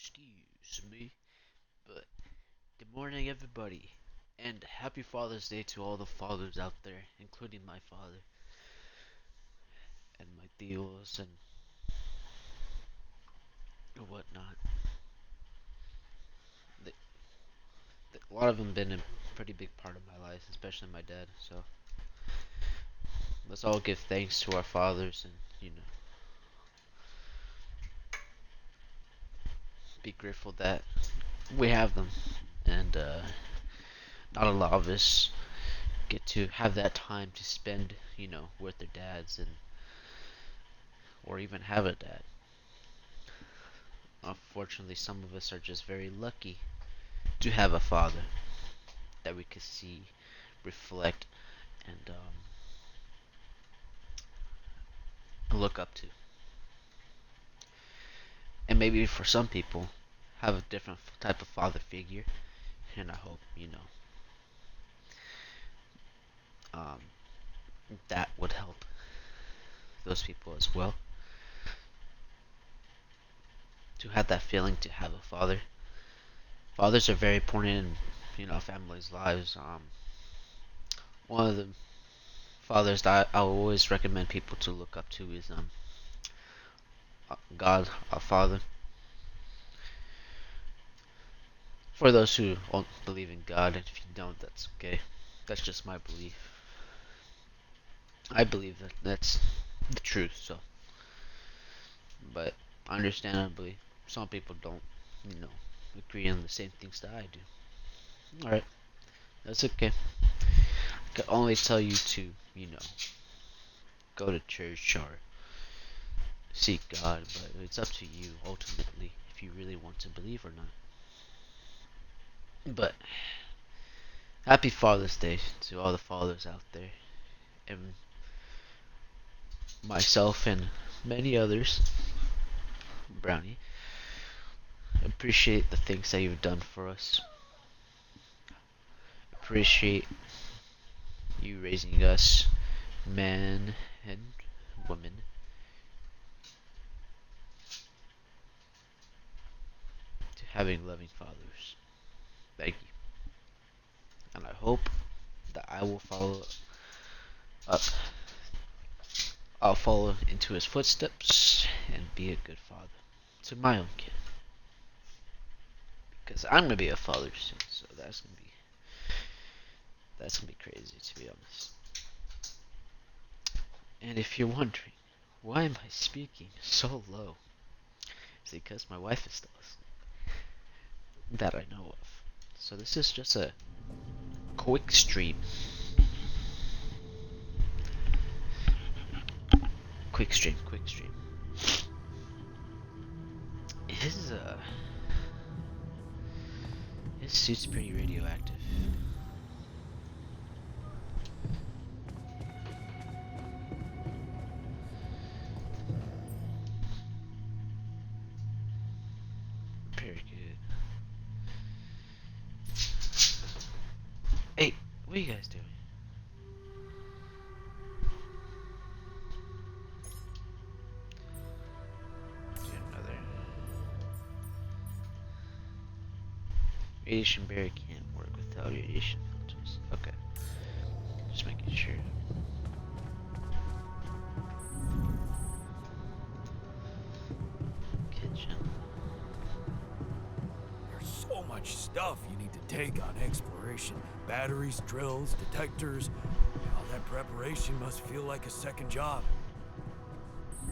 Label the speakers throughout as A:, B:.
A: Excuse me, but good morning, everybody, and happy Father's Day to all the fathers out there, including my father and my tios and whatnot. They, a lot of them been a pretty big part of my life, especially my dad. So let's all give thanks to our fathers and be grateful that we have them, and not a lot of us get to have that time to spend, with their dads and or even have a dad. Unfortunately, some of us are just very lucky to have a father that we could see, reflect, and look up to. And maybe for some people, have a different type of father figure. And I hope, um, that would help those people as well. To have that feeling to have a father. Fathers are very important in, families' lives. One of the fathers that I always recommend people to look up to is God, our Father. For those who don't believe in God, and if you don't, that's okay. That's just my belief. I believe that that's the truth. So, but understandably, some people don't, you know, agree on the same things that I do. All right, that's okay. I can only tell you to, go to church or seek God, but it's up to you ultimately if you really want to believe or not. But happy Father's Day to all the fathers out there, and myself and many others. Brownie, appreciate the things that you've done for us. Appreciate you raising us, men and women, to having loving fathers. Thank you. And I hope that I will follow up. I'll follow into his footsteps and be a good father to my own kid. Because I'm gonna be a father soon, so that's gonna be crazy, to be honest. And if you're wondering, why am I speaking so low? It's because my wife is still asleep, that I know of. So this is just a quick stream. Quick stream, quick stream. His suit's pretty radioactive. Very good. Hey, what are you guys doing? Do another. Radiation barrier can't work without radiation filters. Okay, just making sure. Kitchen.
B: There's so much stuff you need to take on exploration. Batteries, drills, detectors. All that preparation must feel like a second job.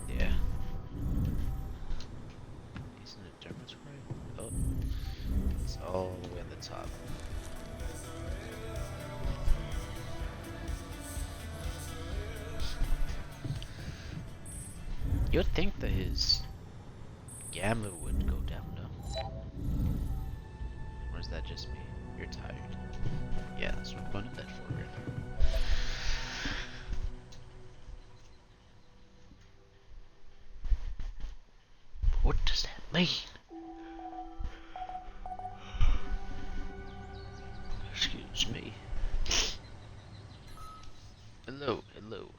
A: Yeah. Isn't it dormitory? Oh, it's all the way on the top. You'd think that his gamma would go down, no? Or is that just me? You're tired. Yeah, that's what I'm going to bed for right now. What does that mean? Excuse me. Hello, hello.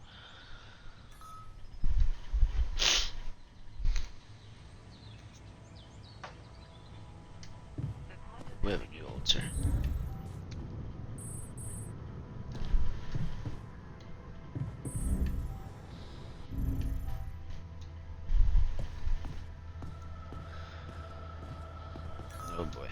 A: We have a new altar. Oh boy.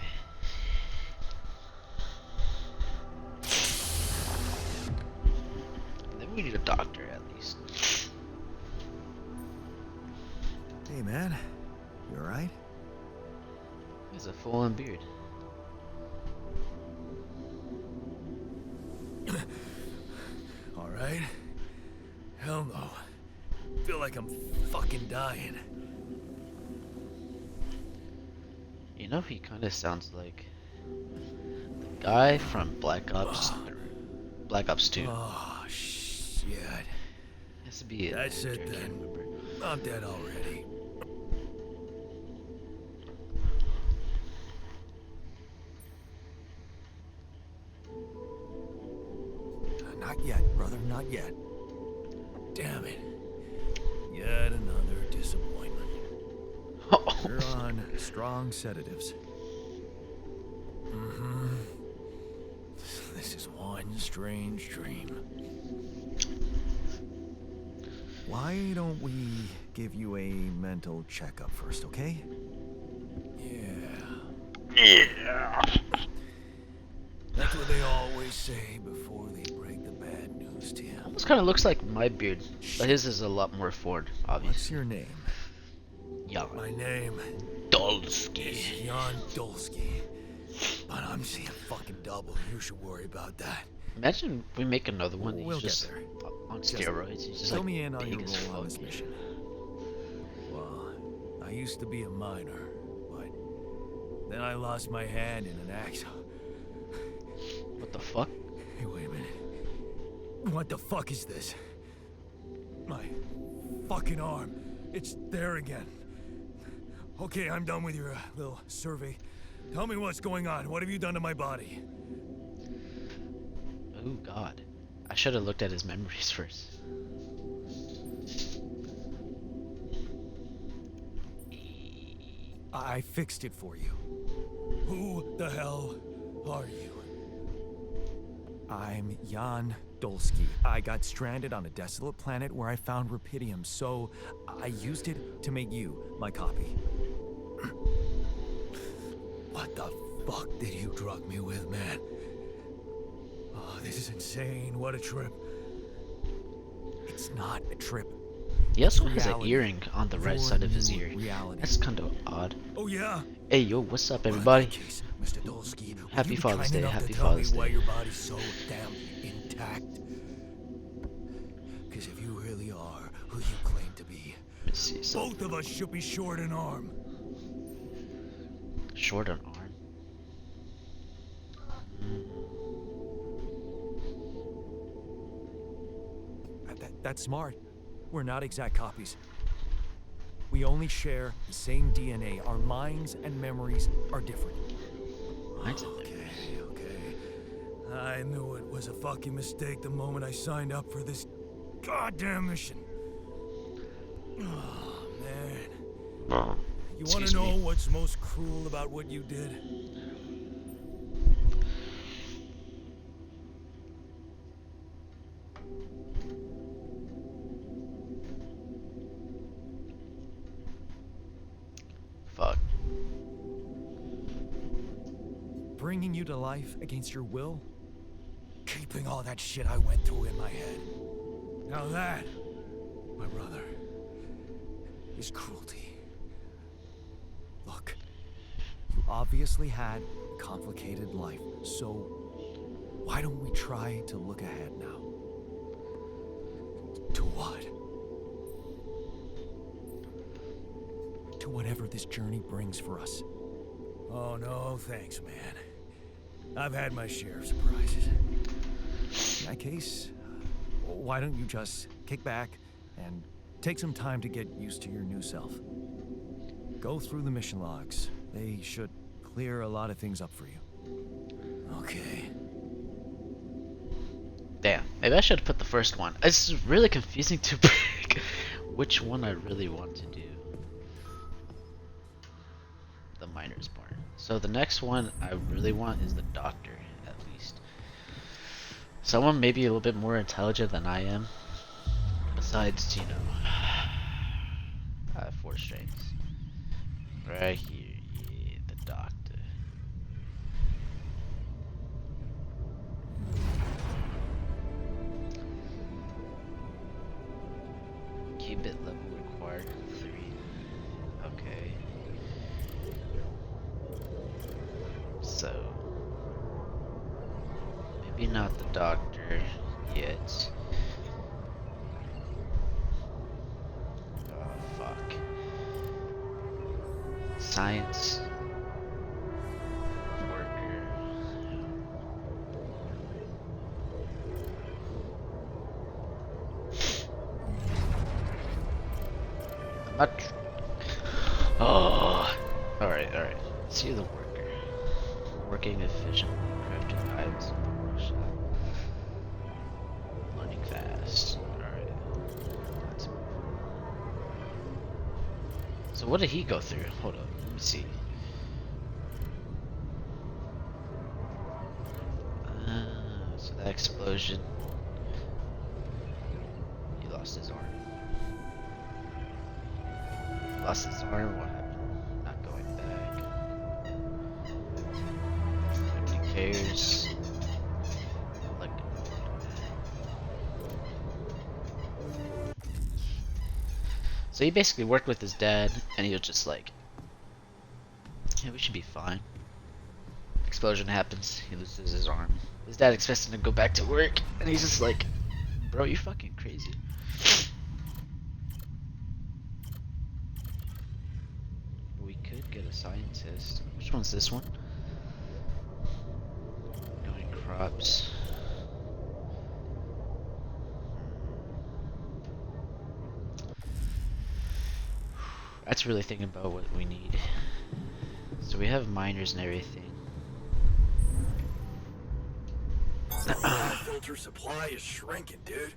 A: Then we need a doctor at least.
B: Hey, man. You alright?
A: He has a full-on beard.
B: Alright? Hell no. Feel like I'm fucking dying.
A: You know, he kind of sounds like the guy from Black Ops 2.
B: Oh, shit.
A: Has to be an
B: That's
A: actor,
B: it
A: I can't
B: then.
A: remember.
B: I'm dead already. Not yet, brother, not yet. Damn it. Yet another disappointment. You're on strong sedatives. Mm-hmm. This is one strange dream. Why don't we give you a mental checkup first, okay? Yeah. That's what they always say before they break the bad news to you.
A: Almost kind of looks like my beard, but his is a lot more forward, obviously.
B: What's your name?
A: Jan
B: My name
A: Dolsky.
B: is Jan Dolsky. But I'm seeing fucking double. You should worry about that.
A: Imagine we make another one.
B: We'll
A: He's just
B: get there.
A: on steroids. He's just
B: Fill
A: like
B: me in on your
A: big as
B: role on
A: fuck.
B: this mission. Well, I used to be a miner, but then I lost my hand in an accident.
A: What the fuck?
B: Hey, wait a minute. What the fuck is this? My fucking arm. It's there again. Okay, I'm done with your little survey. Tell me what's going on. What have you done to my body?
A: Oh god. I should have looked at his memories first.
B: I fixed it for you. Who the hell are you? I'm Jan Dolsky. I got stranded on a desolate planet where I found rupidium, so I used it to make you my copy. What the fuck did you drug me with, man? Oh, this is insane. What a trip. It's not a trip.
A: He also
B: It's
A: has an
B: reality.
A: earring on the right
B: Your
A: side of his
B: new
A: ear.
B: reality.
A: That's kind of odd.
B: Oh yeah?
A: Hey yo, what's up
B: Well, in
A: everybody?
B: that case, Mr. Dolsky, will
A: Happy
B: you be
A: Father's
B: kind
A: Day,
B: enough
A: happy
B: to tell
A: Father's
B: me why
A: Day.
B: your body's so damn intact? Because if you really are who you claim to be,
A: Let's see something.
B: both of us should be short an arm.
A: Short on arm.
B: That's smart. We're not exact copies. We only share the same DNA. Our minds and memories are different.
A: Mine's in there.
B: Okay. I knew it was a fucking mistake the moment I signed up for this goddamn mission. Oh, man. You want
A: Excuse
B: to know
A: me.
B: what's most cruel about what you did?
A: Fuck.
B: Bringing you to life against your will? Keeping all that shit I went through in my head. Now that, my brother, is cruelty. Look, you obviously had a complicated life, so why don't we try to look ahead now? To what? To whatever this journey brings for us. Oh no, thanks, man. I've had my share of surprises. In that case, why don't you just kick back and take some time to get used to your new self? Go through the mission logs. They should clear a lot of things up for you. Okay.
A: Damn. Maybe I should have put the first one. It's really confusing to pick which one I really want to do. The miner's barn. So the next one I really want is the doctor, at least. Someone maybe a little bit more intelligent than I am. Besides, you know, I have 4 strengths. Right here, yeah, the doctor. Qubit level required 3. Okay. So maybe not the doctor yet. Oh fuck. Science worker. I'm not. Oh. Alright, alright. See the worker. Working efficiently, crafting items in the workshop. Learning fast. Alright. Let's move. So what did he go through? Hold up, let me see. So that explosion. He lost his arm. Lost his arm, what happened? Not going back. Nobody cares. Like, so he basically worked with his dad, and he was just like, yeah, we should be fine. Explosion happens, he loses his arm. His dad expects him to go back to work, and he's just like, bro, you fucking crazy. We could get a scientist. Which one's this one? Growing crops. That's really thinking about what we need. So we have miners and everything.
B: Filter supply is shrinking, dude.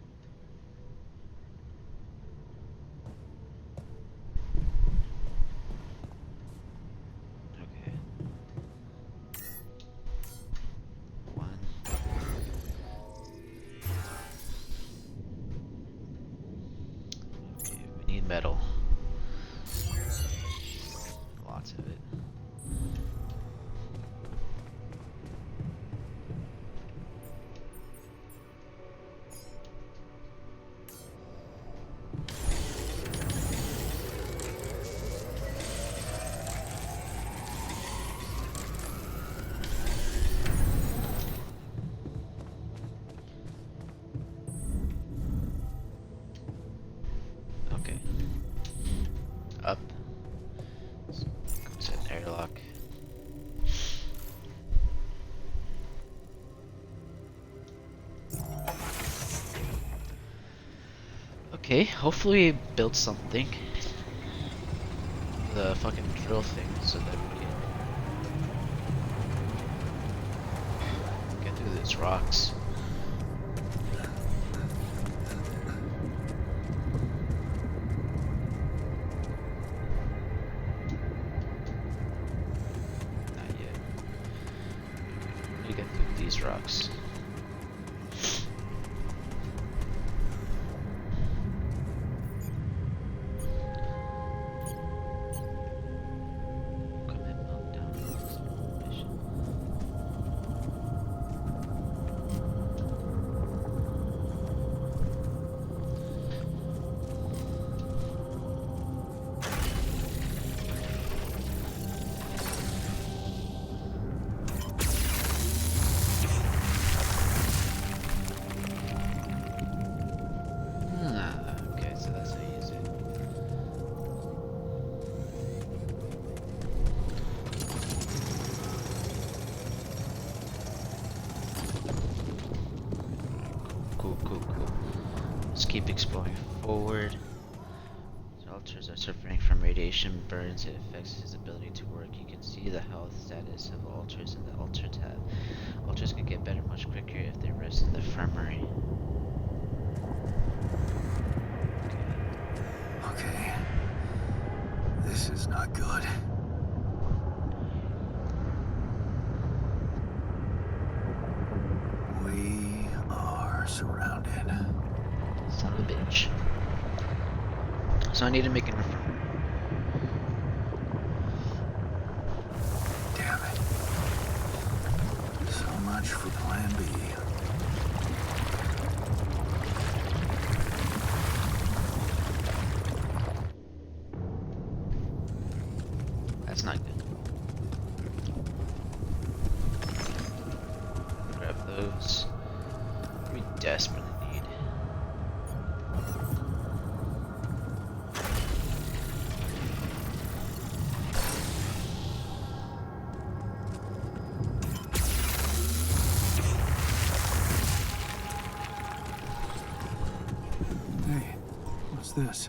A: Okay. 1. Okay, we need metal. Lots of it. Okay. Up. So, go to an airlock. Okay, hopefully we build something. The fucking drill thing so that we can get through these rocks. Not yet. We need to get through these rocks. Okay, so that's how you use it. Cool, cool, cool. Let's keep exploring forward. The altars are suffering from radiation burns. It affects his ability to work. You can see the health status of altars in the altar tab. Altars can get better much quicker if they rest in the infirmary.
B: Okay. This is not good.
A: So I need to make an effort.
B: Damn it. So much for plan B.
A: That's not good. Grab those. We desperately need.
B: Hey, what's this?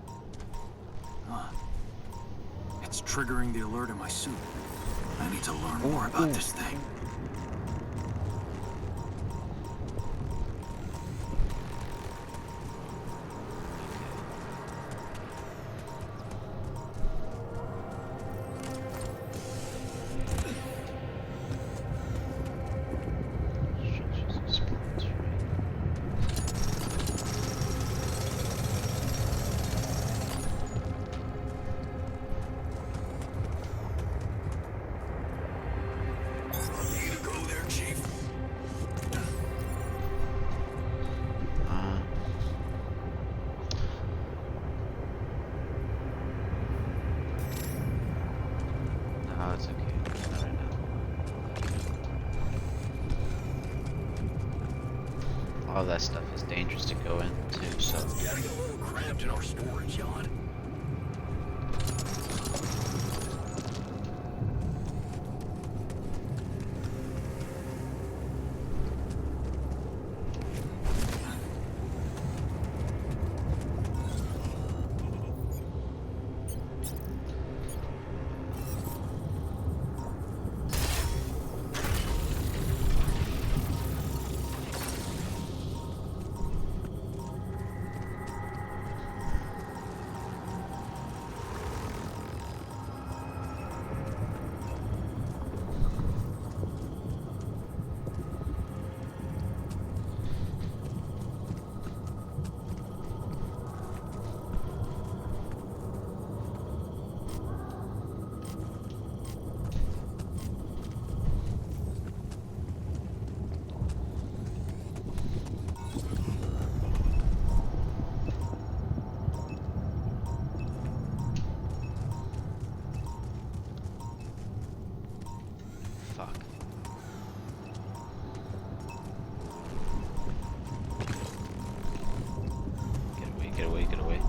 B: It's triggering the alert in my suit. I need to learn more about this thing.
A: No, it's okay. Not right now. All that stuff is dangerous to go into, so.
B: It's getting a little cramped in our storage yard.
A: Fuck. Get away, get away, get away.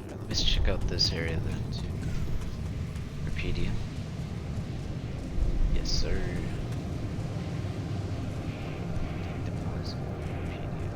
A: Alright, let's check out this area then too. Repedia. Yes, sir. Deposit. Repedia.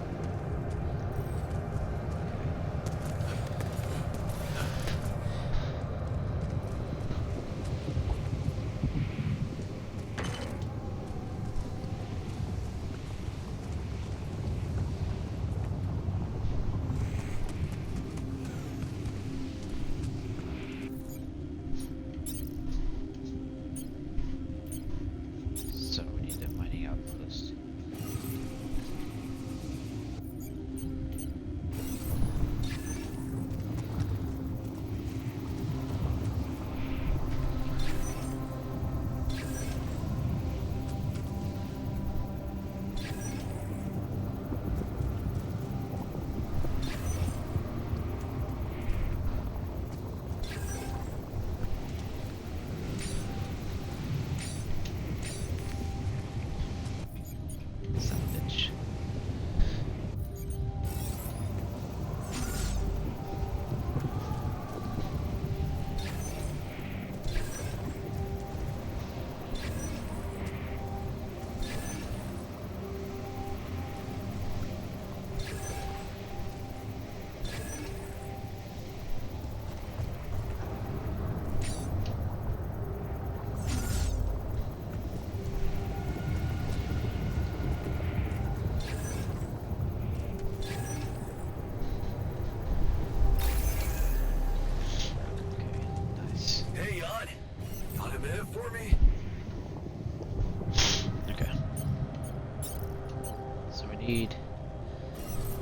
A: need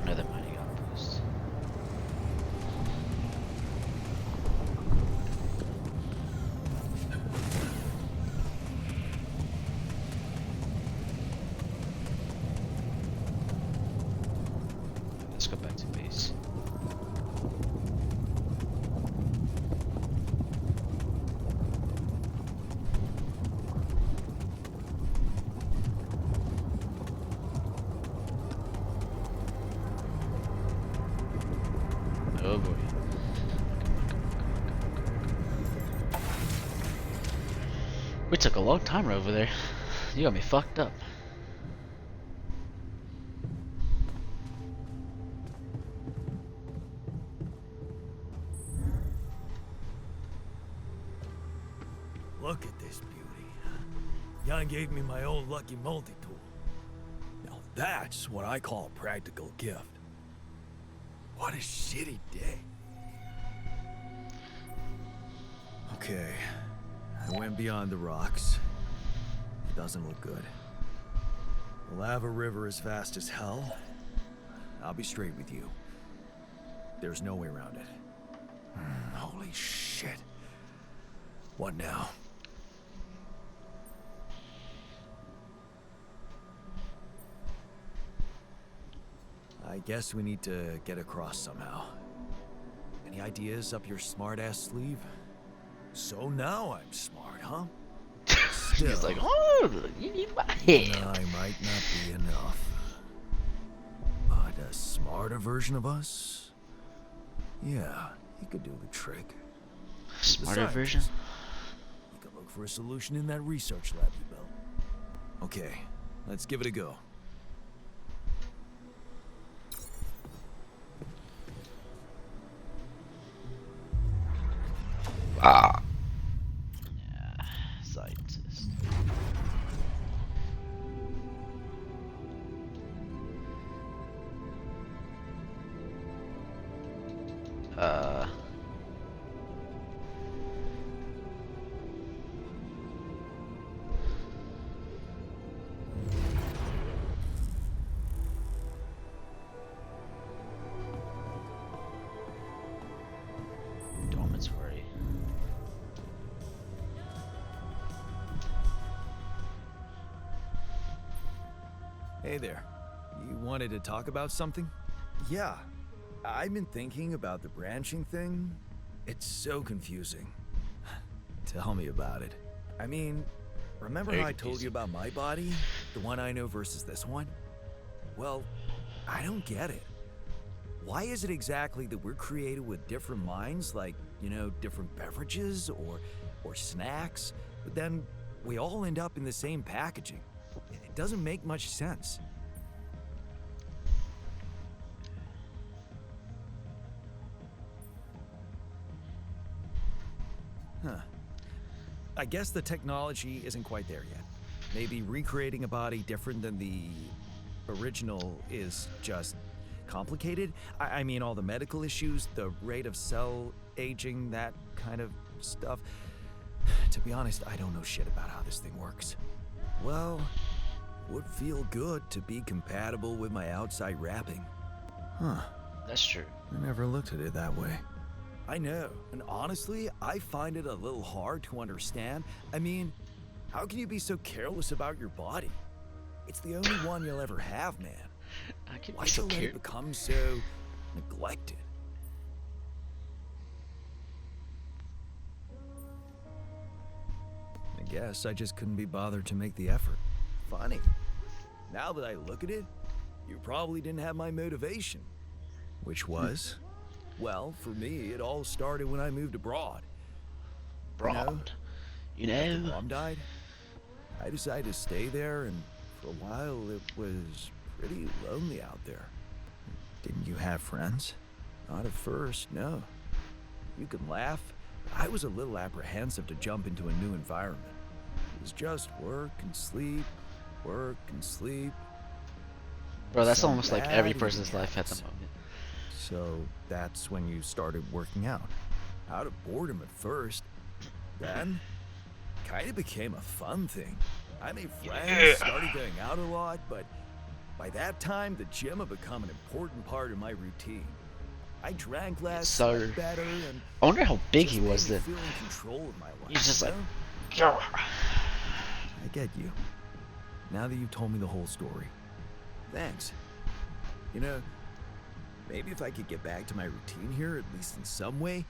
A: another mining outpost. Let's go back to base. Oh boy. We took a long time over there. You got me fucked up.
B: Look at this beauty. Jan gave me my old lucky multi-tool. Now that's what I call a practical gift. What a shitty day. Okay, I went beyond the rocks. It doesn't look good. The lava river is fast as hell. I'll be straight with you. There's no way around it. Holy shit. What now? I guess we need to get across somehow. Any ideas up your smart-ass sleeve? So now I'm smart, huh? Still,
A: He's like, oh, you need my head.
B: I might not be enough. But a smarter version of us? Yeah, he could do the trick.
A: Smarter
B: Besides,
A: version?
B: You could look for a solution in that research lab you built. Okay, let's give it a go.
A: Ah. Yeah, scientist. Dormitory.
B: Hey there. You wanted to talk about something? Yeah. I've been thinking about the branching thing. It's so confusing. Tell me about it. I mean, remember
A: Very
B: how I told you
A: confusing.
B: about my body? The one I know versus this one? Well, I don't get it. Why is it exactly that we're created with different minds, like, you know, different beverages or snacks, but then we all end up in the same packaging? It doesn't make much sense. Huh. I guess the technology isn't quite there yet. Maybe recreating a body different than the original is just complicated. I mean, all the medical issues, the rate of cell aging, that kind of stuff. To be honest, I don't know shit about how this thing works. Well, would feel good to be compatible with my outside wrapping. Huh.
A: That's true.
B: I never looked at it that way. I know, and honestly, I find it a little hard to understand. I mean, how can you be so careless about your body? It's the only one you'll ever have, man.
A: I can
B: Why
A: be so
B: should let
A: cute.
B: it become so neglected? I guess I just couldn't be bothered to make the effort. Funny. Now that I look at it, you probably didn't have my motivation. Which was? Well, for me, it all started when I moved abroad.
A: Broad. You
B: After
A: know?
B: Mom died, I decided to stay there, and for a while it was pretty lonely out there. Didn't you have friends? Not at first, no. You can laugh, but I was a little apprehensive to jump into a new environment. It was just work and sleep, work and sleep.
A: Bro, that's
B: Some
A: almost like
B: bad
A: every
B: eating
A: person's life at the
B: habits.
A: moment.
B: So that's when you started working out. Out of boredom at first. Then, kind of became a fun thing. I made friends,
A: Yeah.
B: started going out a lot, but By that time, the gym had become an important part of my routine. I drank less,
A: So,
B: slept better, and
A: I wonder how big he
B: just made
A: was
B: me
A: then.
B: feel in control of my life.
A: He's just
B: you
A: like,
B: know?
A: "Gah."
B: I get you. Now that you've told me the whole story. Thanks. You know, maybe if I could get back to my routine here, at least in some way,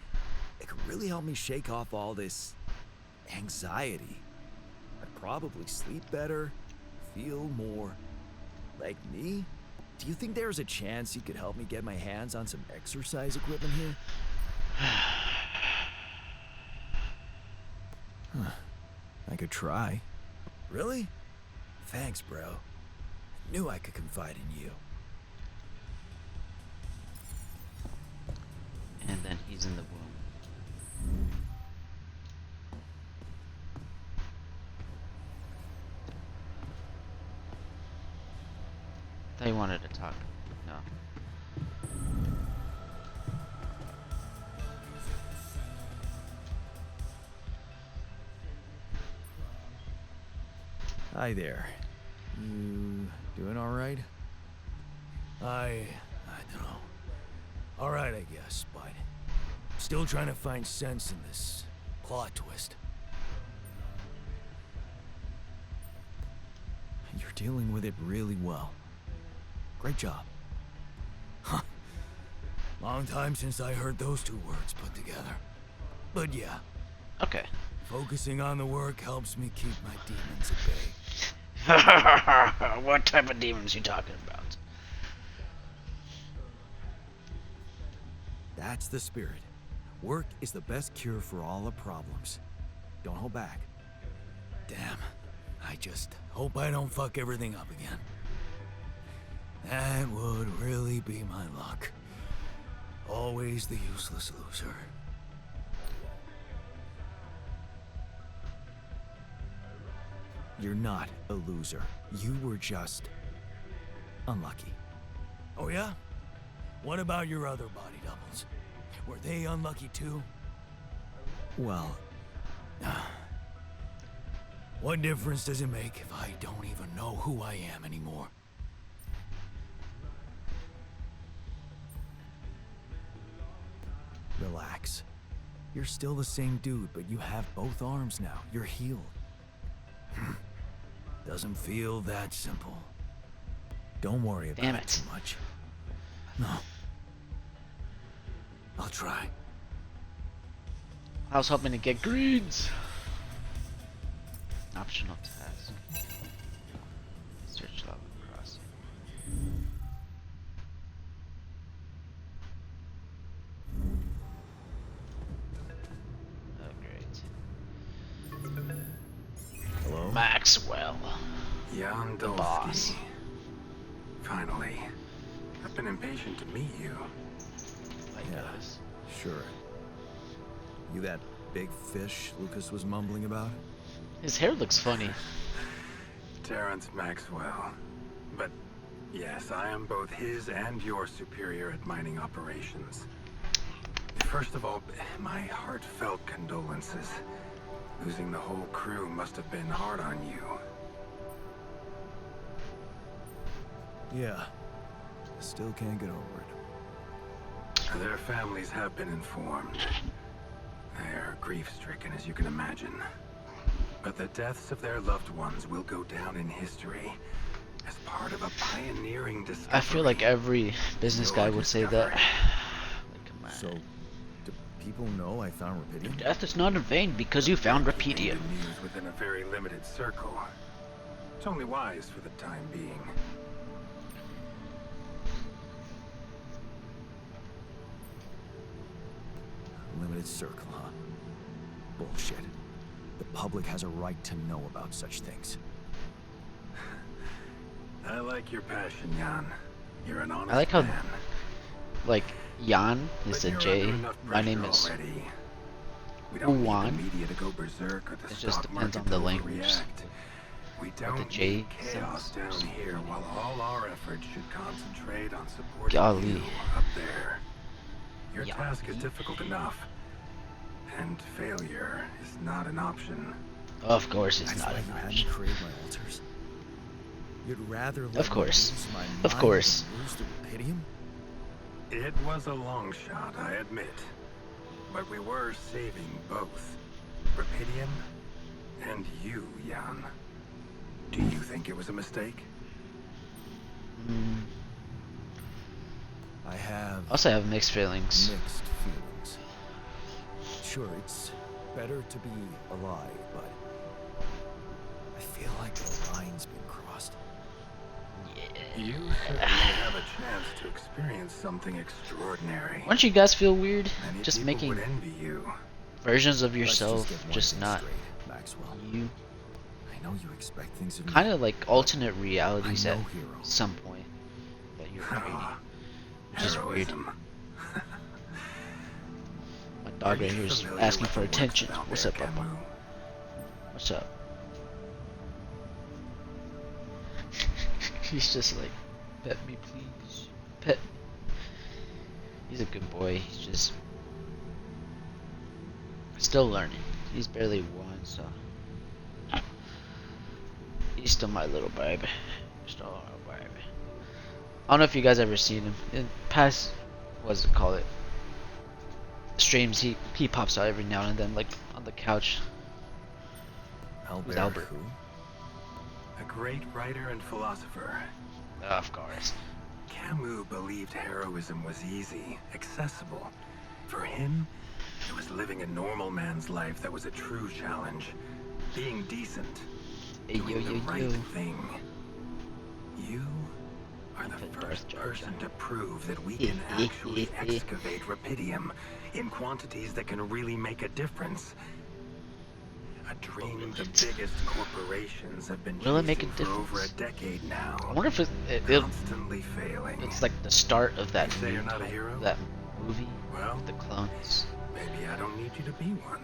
B: it could really help me shake off all this anxiety. I'd probably sleep better, feel more like me. Do you think there's a chance you could help me get my hands on some exercise equipment here? Huh. I could try. Really? Thanks, bro. I knew I could confide in you.
A: And then he's in the womb. I thought he wanted to talk. No.
B: Hi there. You doing all right? I don't know. All right, I guess, but still trying to find sense in this plot twist. You're dealing with it really well. Great job. Huh. Long time since I heard those two words put together. But yeah,
A: Okay.
B: focusing on the work helps me keep my demons at bay.
A: What type of demons you talking about?
B: That's the spirit. Work is the best cure for all the problems. Don't hold back. Damn. I just hope I don't fuck everything up again. That would really be my luck. Always the useless loser. You're not a loser. You were just unlucky. Oh yeah? What about your other body doubles? Were they unlucky too? Well, what difference does it make if I don't even know who I am anymore? Relax. You're still the same dude, but you have both arms now. You're healed. Doesn't feel that simple. Don't worry about it too much. No. I'll try.
A: I was hoping to get greens. Optional task. Search level crossing. Oh great.
B: Hello?
A: Maxwell.
C: Jan
A: The boss.
C: Dolsky. Finally. I've been impatient to meet you.
A: Like
B: Yeah.
A: us.
B: Sure. You that big fish Lucas was mumbling about?
A: His hair looks funny.
C: Terrence Maxwell. But yes, I am both his and your superior at mining operations. First of all, my heartfelt condolences. Losing the whole crew must have been hard on you.
B: Yeah. I still can't get over it.
C: Their families have been informed. They're grief-stricken, as you can imagine. But the deaths of their loved ones will go down in history as part of a pioneering discovery.
A: I feel like every business guy would say that. Like, come on.
B: So, do people know I found Rapidium?
A: Death is not in vain because you found Rapidium.
C: The news within a very limited circle. It's only wise for the time being.
B: Limited circle, huh? Bullshit. The public has a right to know about such things.
C: I like your passion, Jan. You're an honest
A: I like how,
C: man.
A: like, Jan is
C: But
A: a
C: you're
A: J.
C: under enough
A: My name
C: pressure
A: is
C: already. We don't need
A: Uwan.
C: the media to go berserk or the
A: It just
C: stock
A: depends
C: market
A: on the
C: to
A: language.
C: overreact. We don't
A: the J
C: need chaos down
A: sounds.
C: here, while all our efforts should concentrate on supporting
A: Golly.
C: you up there. Your
A: Yeah.
C: task is difficult enough, and failure is not an option.
A: Of course, it's
B: That's
A: not
B: why
A: an
B: you had me
A: option.
B: create my altars. You'd rather let
A: Of
B: me
A: course.
B: lose my
A: Of
B: mind
A: course.
B: than lose the Rapidium?
C: It was a long shot, I admit. But we were saving both. Rapidium and you, Jan. Do you think it was a mistake?
A: Mm,
B: I have
A: also have mixed feelings.
B: mixed feelings. Sure, it's better to be alive, but I feel like the line's been crossed.
C: You certainly have a chance to experience something extraordinary.
A: Don't you guys feel weird?
C: Many
A: Just
C: people
A: making
C: would envy you.
A: versions of
B: Let's
A: yourself,
B: get one
A: just
B: thing
A: not
B: straight, Maxwell.
A: you.
B: I know you expect things of me.
A: Kind of like alternate realities
B: I'm
A: at
B: no hero.
A: some point that you're creating. Which is weird.
C: Heroism.
A: My dog right here is asking for attention. What's up,
C: Papa?
A: Papa? What's up? He's just like, pet me please. Pet. He's a good boy. He's just still learning. He's barely 1, so he's still my little baby. Still my baby. I don't know if you guys ever seen him in past. What's it call it? Streams. He pops out every now and then, like on the couch. Who's Albert?
B: Who?
C: A great writer and philosopher.
A: Of course.
C: Camus believed heroism was easy, accessible. For him, it was living a normal man's life that was a true challenge. Being decent.
A: Hey,
C: Doing the right thing. You are the
A: Darth
C: first
A: Jar
C: person
A: Jar.
C: to prove that we can actually excavate Rapidium in quantities that can really make a difference. A dream the biggest corporations have been
A: Will it make a
C: chasing for over a
A: difference?
C: decade now.
A: I wonder if
C: Constantly failing.
A: it's like the start of that
C: You say you're
A: new
C: not a
A: type-
C: hero?
A: that movie,
C: Well,
A: the clones.
C: maybe I don't need you to be one.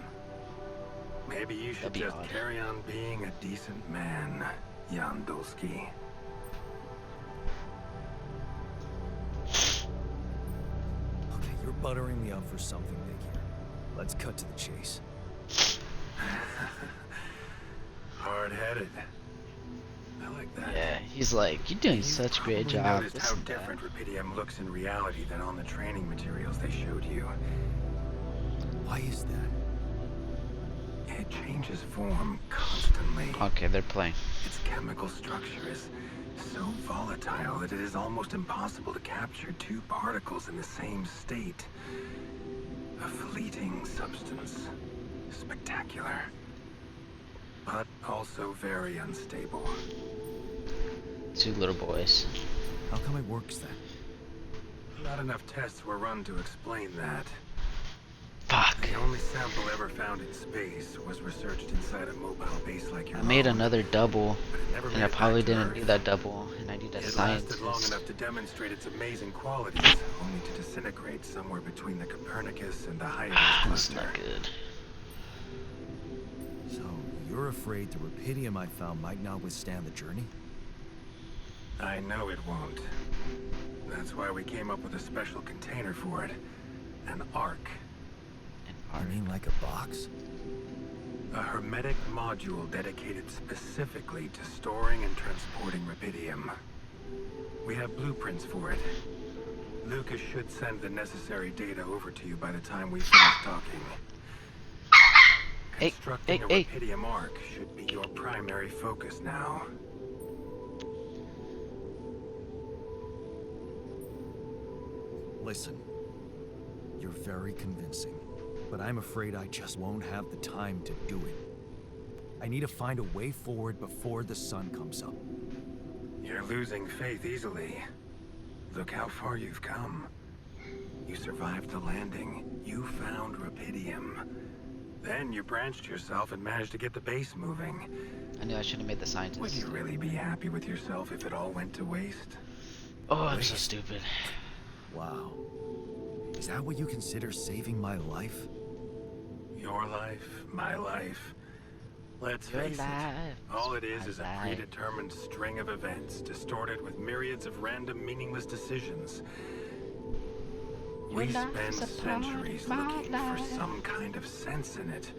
C: Maybe you should
A: That'd be
C: just
A: odd.
C: carry on being a decent man, Jan Dolsky.
B: Okay, you're buttering me up for something big here. Let's cut to the chase.
C: Hard-headed. I like that.
A: Yeah, he's like, you're doing
C: You
A: such a great
C: probably
A: job.
C: noticed
A: This
C: how
A: and that."
C: different Rapidium looks in reality than on the training materials they showed you.
B: Why is that?
C: It changes form constantly.
A: Okay, they're playing.
C: Its chemical structure is so volatile that it is almost impossible to capture 2 particles in the same state. A fleeting substance. Spectacular. But also very unstable.
A: 2 little boys.
B: How come it works then?
C: Not enough tests were run to explain that.
A: Fuck.
C: The only sample ever found in space was researched inside a mobile base like your
A: I made
C: own,
A: another double,
C: but it never
A: and
C: made
A: I
C: it
A: probably
C: back to
A: didn't
C: Earth.
A: need that double, and I need a
C: It lasted long
A: scientist.
C: enough to demonstrate its amazing qualities, only to disintegrate somewhere between the Copernicus and the Hyades
A: That's
C: cluster.
A: not good.
B: So, you're afraid the Rapidium I found might not withstand the journey?
C: I know it won't. That's why we came up with a special container for it. An Ark.
A: And
B: You mean like a box?
C: A hermetic module dedicated specifically to storing and transporting Rapidium. We have blueprints for it. Lucas should send the necessary data over to you by the time we finish talking.
A: Hey,
C: Constructing
A: hey,
C: a
A: hey.
C: Rapidium Ark should be your primary focus now.
B: Listen, you're very convincing, but I'm afraid I just won't have the time to do it. I need to find a way forward before the sun comes up.
C: You're losing faith easily. Look how far you've come. You survived the landing. You found Rapidium. Then you branched yourself and managed to get the base moving.
A: I knew I should have made the
C: Would
A: scientist.
C: you really be happy with yourself if it all went to waste?
A: Oh, I'm so stupid.
B: Wow. Is that what you consider saving my life?
C: Your life, my life. Let's
A: Your
C: face
A: life
C: it, all it is
A: my
C: a
A: life.
C: predetermined string of events, distorted with myriads of random, meaningless decisions. We
A: Your life
C: spend
A: is a part
C: centuries
A: of my
C: looking for
A: life.
C: some kind of sense in it,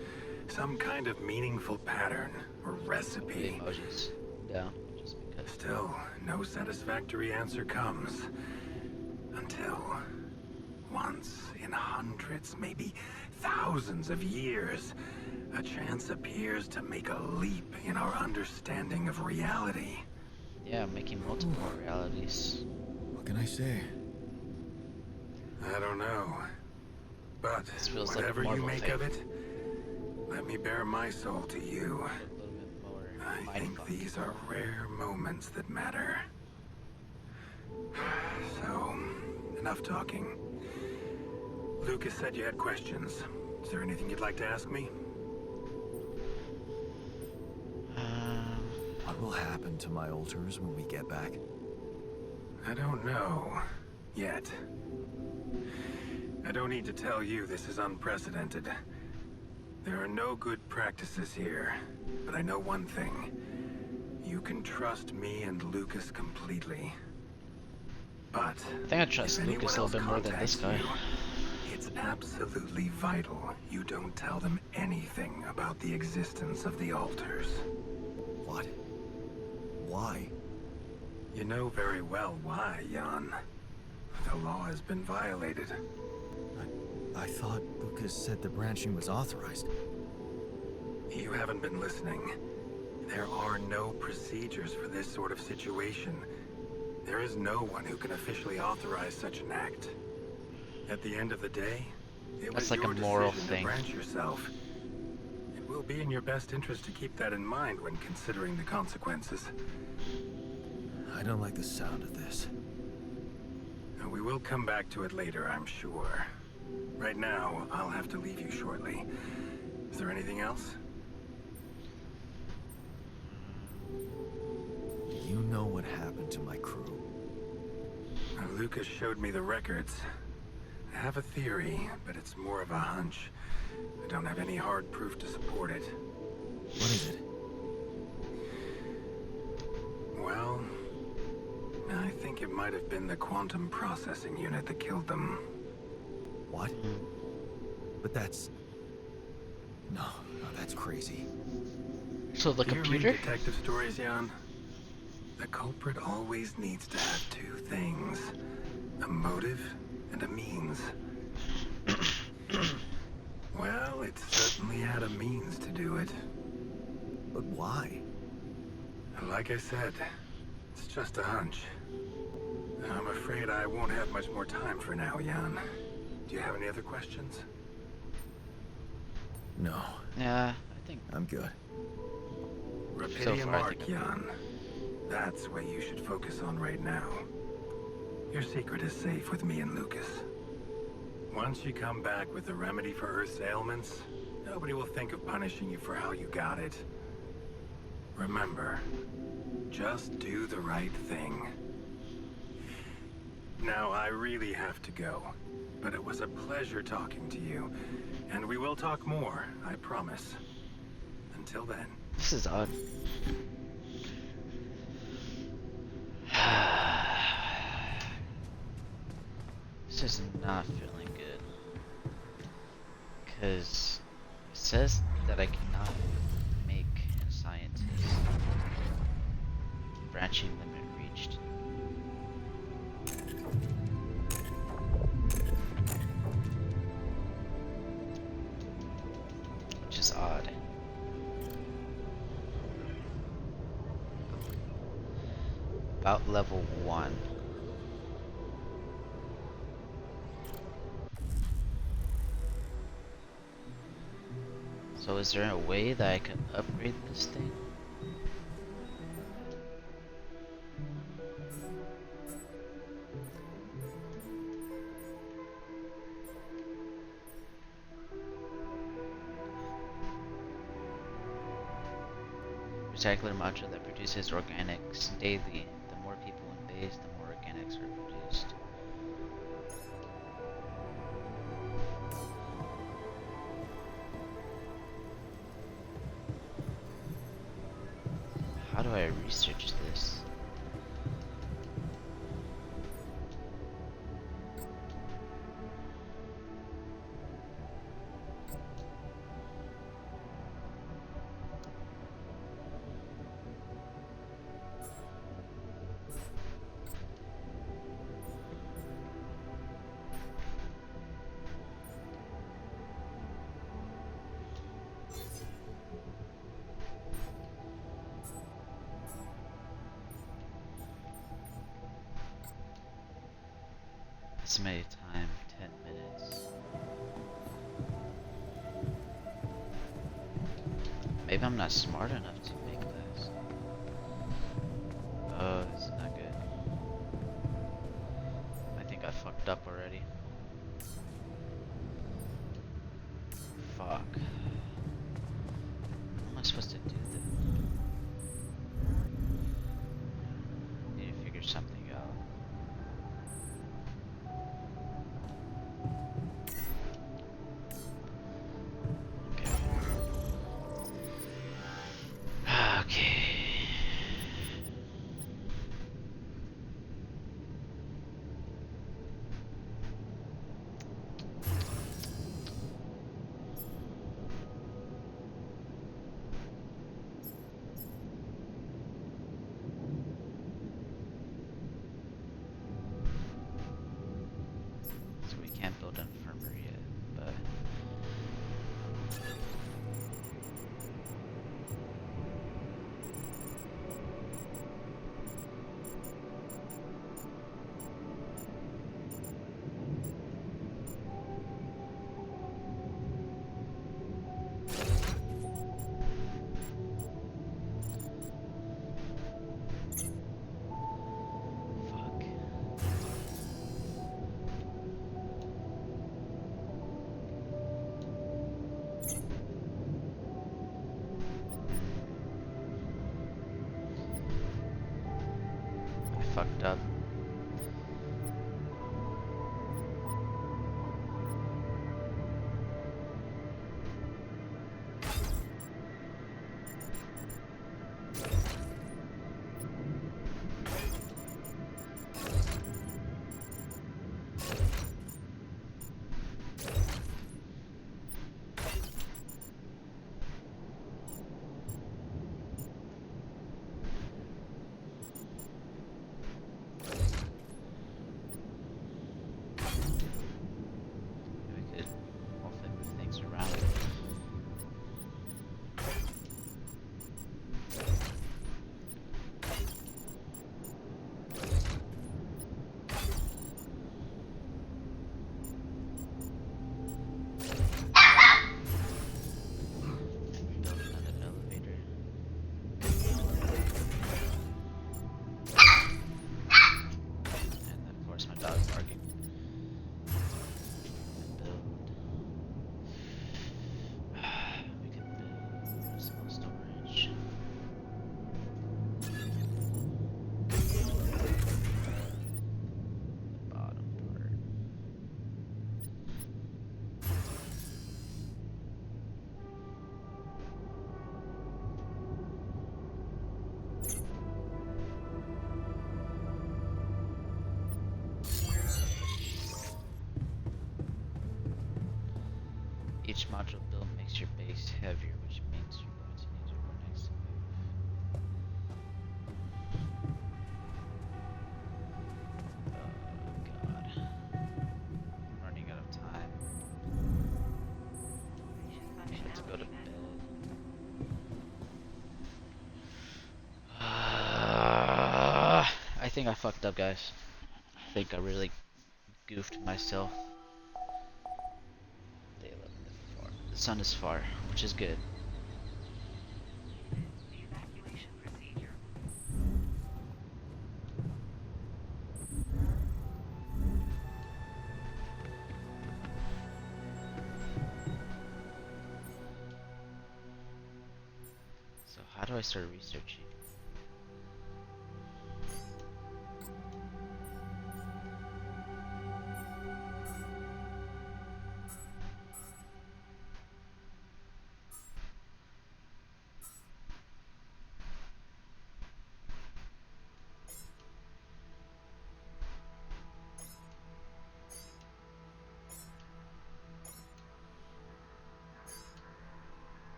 C: some kind of meaningful pattern or
A: The
C: recipe.
A: emojis. Yeah, just
C: Still, no satisfactory answer comes. Until once in hundreds, maybe thousands of years, a chance appears to make a leap in our understanding of reality.
A: Yeah, making multiple realities.
B: What can I say?
C: I don't know. But
A: This feels like a
C: whatever you
A: Marvel
C: make
A: type.
C: of it, let me bare my soul to you.
A: A little bit more
C: I think
A: mindfuck.
C: these are rare moments that matter. So, enough talking. Lucas said you had questions. Is there anything you'd like to ask me?
B: What will happen to my altars when we get back?
C: I don't know. Yet. I don't need to tell you this is unprecedented. There are no good practices here. But I know one thing. You can trust me and Lucas completely. But
A: I think I trust
C: if
A: Lucas a
C: anyone
A: little bit
C: else
A: more than this guy.
C: contacts you, it's absolutely vital you don't tell them anything about the existence of the altars.
B: What? Why?
C: You know very well why, Jan. The law has been violated.
B: I thought Lucas said the branching was authorized.
C: You haven't been listening. There are no procedures for this sort of situation. There is no one who can officially authorize such an act. At the end of the day, it
A: That's
C: was
A: like a
C: your
A: moral
C: decision
A: thing.
C: to branch yourself. It will be in your best interest to keep that in mind when considering the consequences.
B: I don't like the sound of this.
C: And we will come back to it later, I'm sure. Right now, I'll have to leave you shortly. Is there anything else?
B: Do you know what happened to my crew?
C: Lucas showed me the records. I have a theory, but it's more of a hunch. I don't have any hard proof to support it.
B: What is it?
C: Well, I think it might have been the quantum processing unit that killed them.
B: What? But that's... No, that's crazy.
A: So the
C: Do you
A: computer?
C: read detective stories, Jan? The culprit always needs to have two things. A motive and a means. Well, it certainly had a means to do it.
B: But why?
C: Like I said, it's just a hunch. I'm afraid I won't have much more time for now, Jan. Do you have any other questions?
B: No,
A: Yeah, I think
B: I'm good.
C: Rapidium
A: far, I
C: Arc,
A: think I'm
C: Jan. That's what you should focus on right now. Your secret is safe with me and Lucas. Once you come back with a remedy for Earth's ailments, nobody will think of punishing you for how you got it. Remember, just do the right thing. Now, I really have to go, but it was a pleasure talking to you, and we will talk more, I promise. Until then.
A: this is odd. This is not feeling good. Because it says that I cannot make a scientist. Branching limit reached. Which is odd. About level 1. So is there a way that I can upgrade this thing? Recycler module that produces organics daily. The more people in base, the more organics are produced. How do I research this? Estimated time 10 minutes. Maybe I'm not smart enough to make this. Oh, this is not good. I think I fucked up already. Fuck. How am I supposed to do this? Need to figure something out. Okay. So we can't build an infirmary yet, but fuck. I fucked up. We could hopefully move things around. Build another elevator. And of course my dog's barking. Build. We could build small storage. Bottom part. Each module build makes your base heavier, which means you're going to need your next move. Oh god. I'm running out of time. Let's go to bed. I think I fucked up, guys. I think I really goofed myself. Day 11 is far. The sun is far, which is good. So how do I start researching?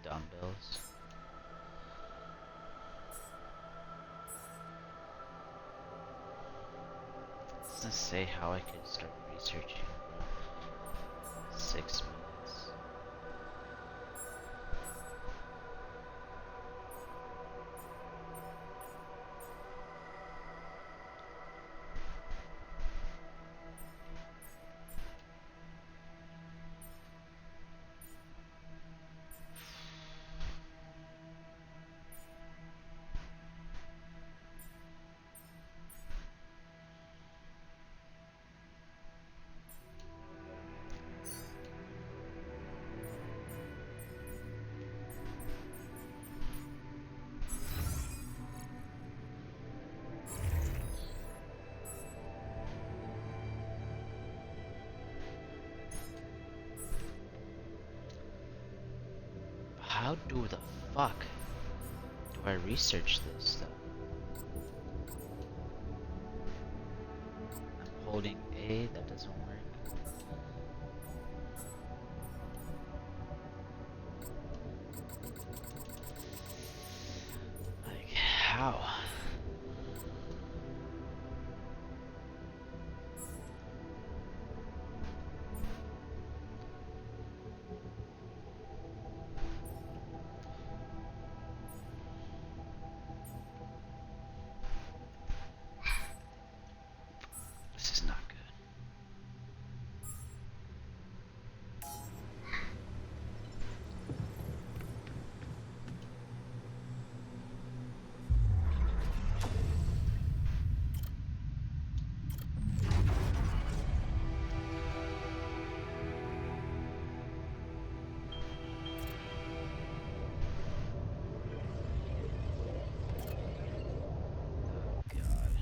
A: Dumbbells. Doesn't say how I could start researching. 6 minutes. how do the fuck do I research this stuff? I'm holding A, that doesn't work. Like, how? This is not good. God.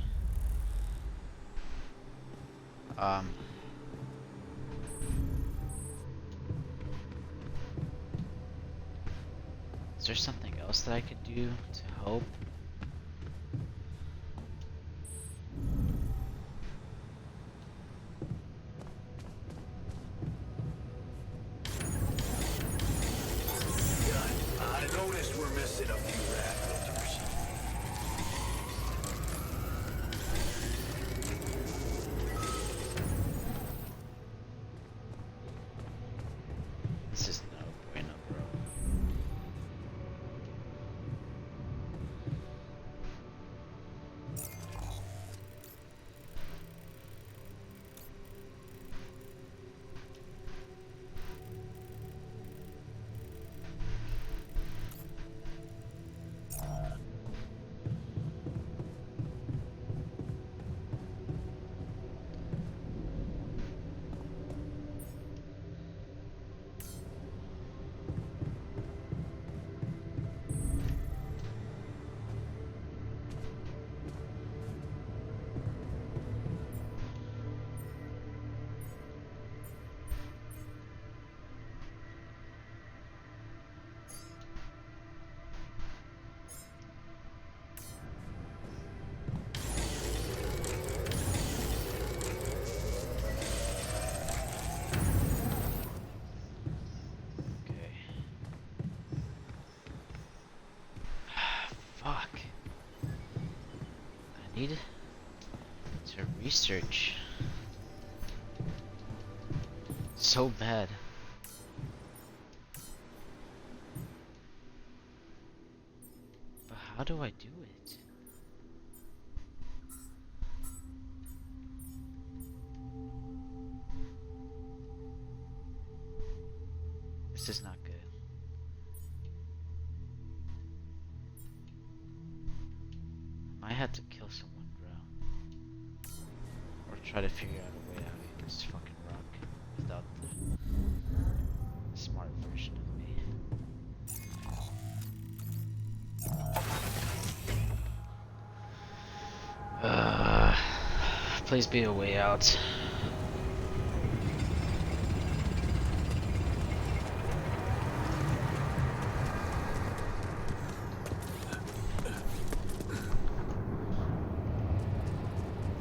A: Is there something else that I could do to help?
B: I noticed we're missing a few rat filters.
A: This is no bueno, bro. Okay. Fuck. I need to research so bad. But how do I do it? This is not good. I might have to kill someone, bro. Or try to figure out a way out of this fucking rock without the smart version of me. Please be a way out.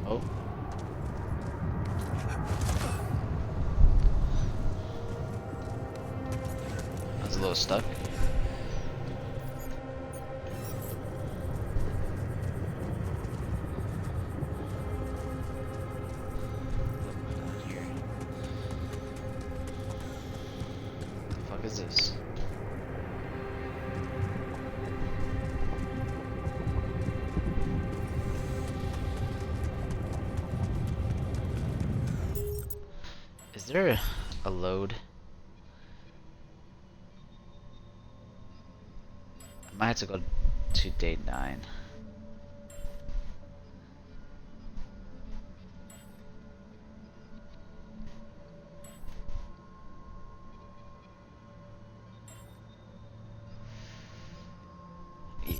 A: Oh. I was a little stuck. Here. The fuck is this? Is there a load? I might have to go to day 9. Yeah.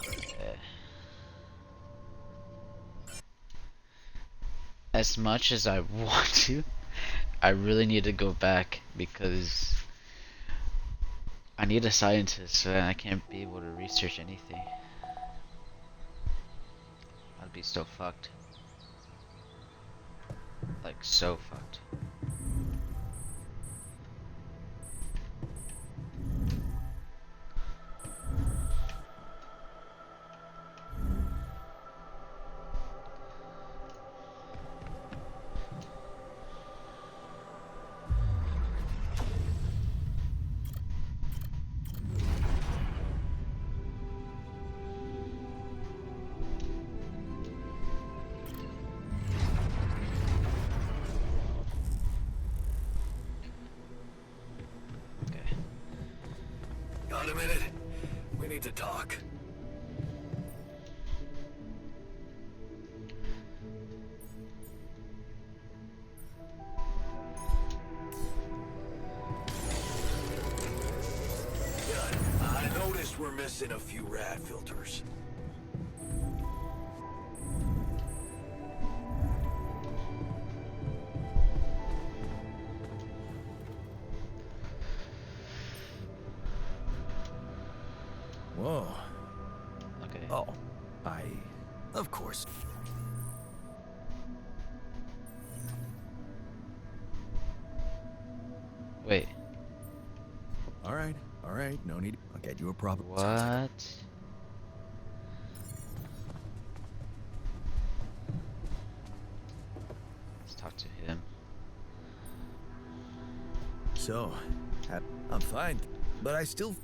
A: As much as I want to, I really need to go back because I need a scientist, so I can't be able to research anything. I'd be so fucked. Like, so fucked. Okay.
B: Got a minute? We need to talk. I noticed we're missing a few rad filters. Whoa.
A: Okay.
B: Oh, of course.
A: Wait.
B: All right, no need. I'll get you a proper.
A: What? Let's talk to him.
B: So, I'm fine, but I still.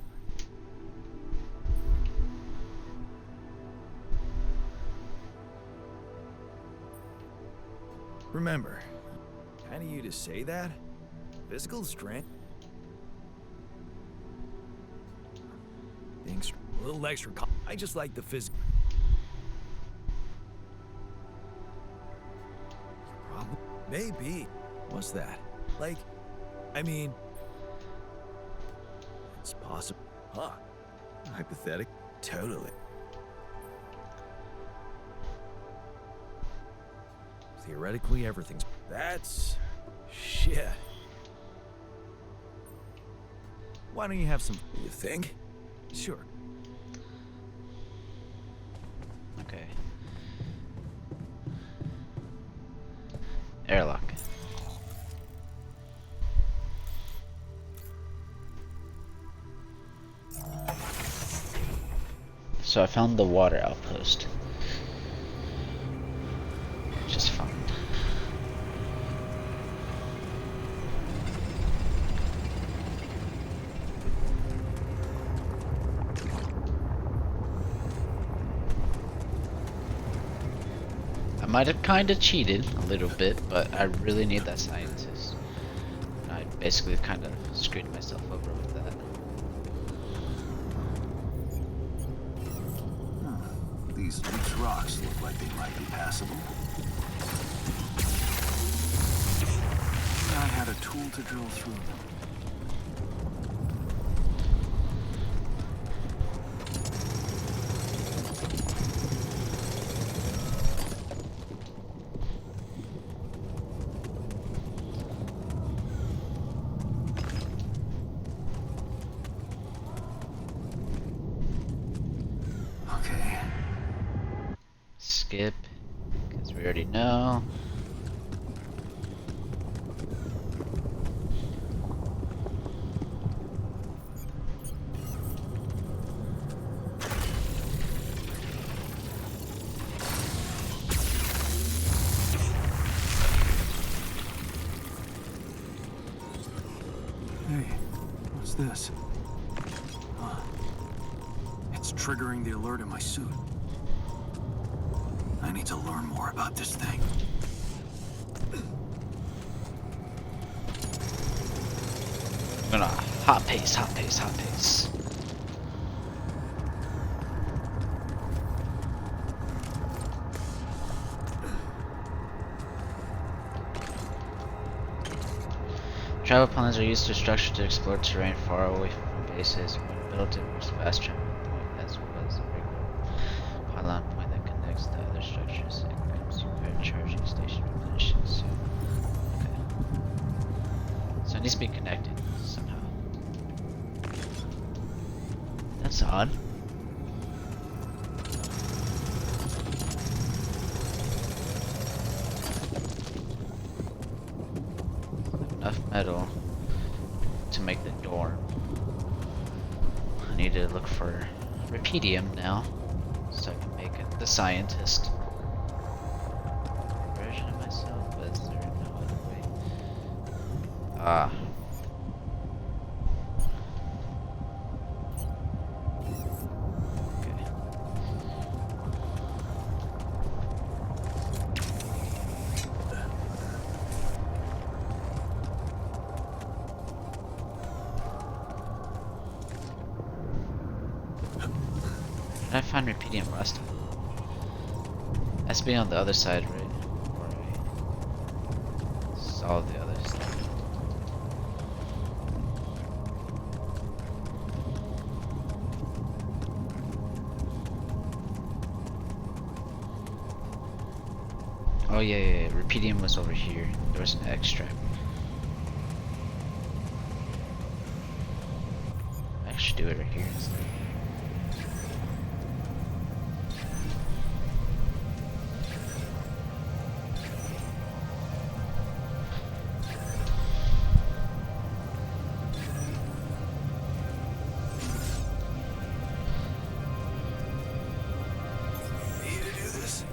B: Remember, kind of you to say that. Physical strength. Things a little extra. I just like the physical. Problem? Maybe. What's that? Like, I mean, it's possible. Huh? Hypothetic. Totally. Theoretically, everything's. That's shit. Why don't you have some? You think? Sure.
A: Okay. Airlock. So I found the water outpost, which is fun. I might have kind of cheated a little bit, but I really need that scientist. And I basically kind of screwed myself over with that.
D: These loose rocks look like they might be passable. I had a tool to drill through them. Okay.
A: Skip, because we already know.
D: Hey, what's this? Huh. It's triggering the alert in my suit. I need to learn more about this thing.
A: I'm gonna hot pace, hot pace, hot pace. Travel plans are used to structure to explore terrain far away from bases. When built, it moves fast travel point as well as a regular pylon point that connects to other structures and becomes required charging station replenishing soon. Okay. So it needs to be connected somehow. That's odd. Enough metal to make the door. I need to look for rubidium now, so I can make it the scientist version of myself. But is there no other way? Ah. Okay. Did I find rubidium last time? Has to be on the other side, right? Or I saw the other side. Oh yeah. Rubidium was over here. There was an extract. I should do it right here instead.
B: Need to do this?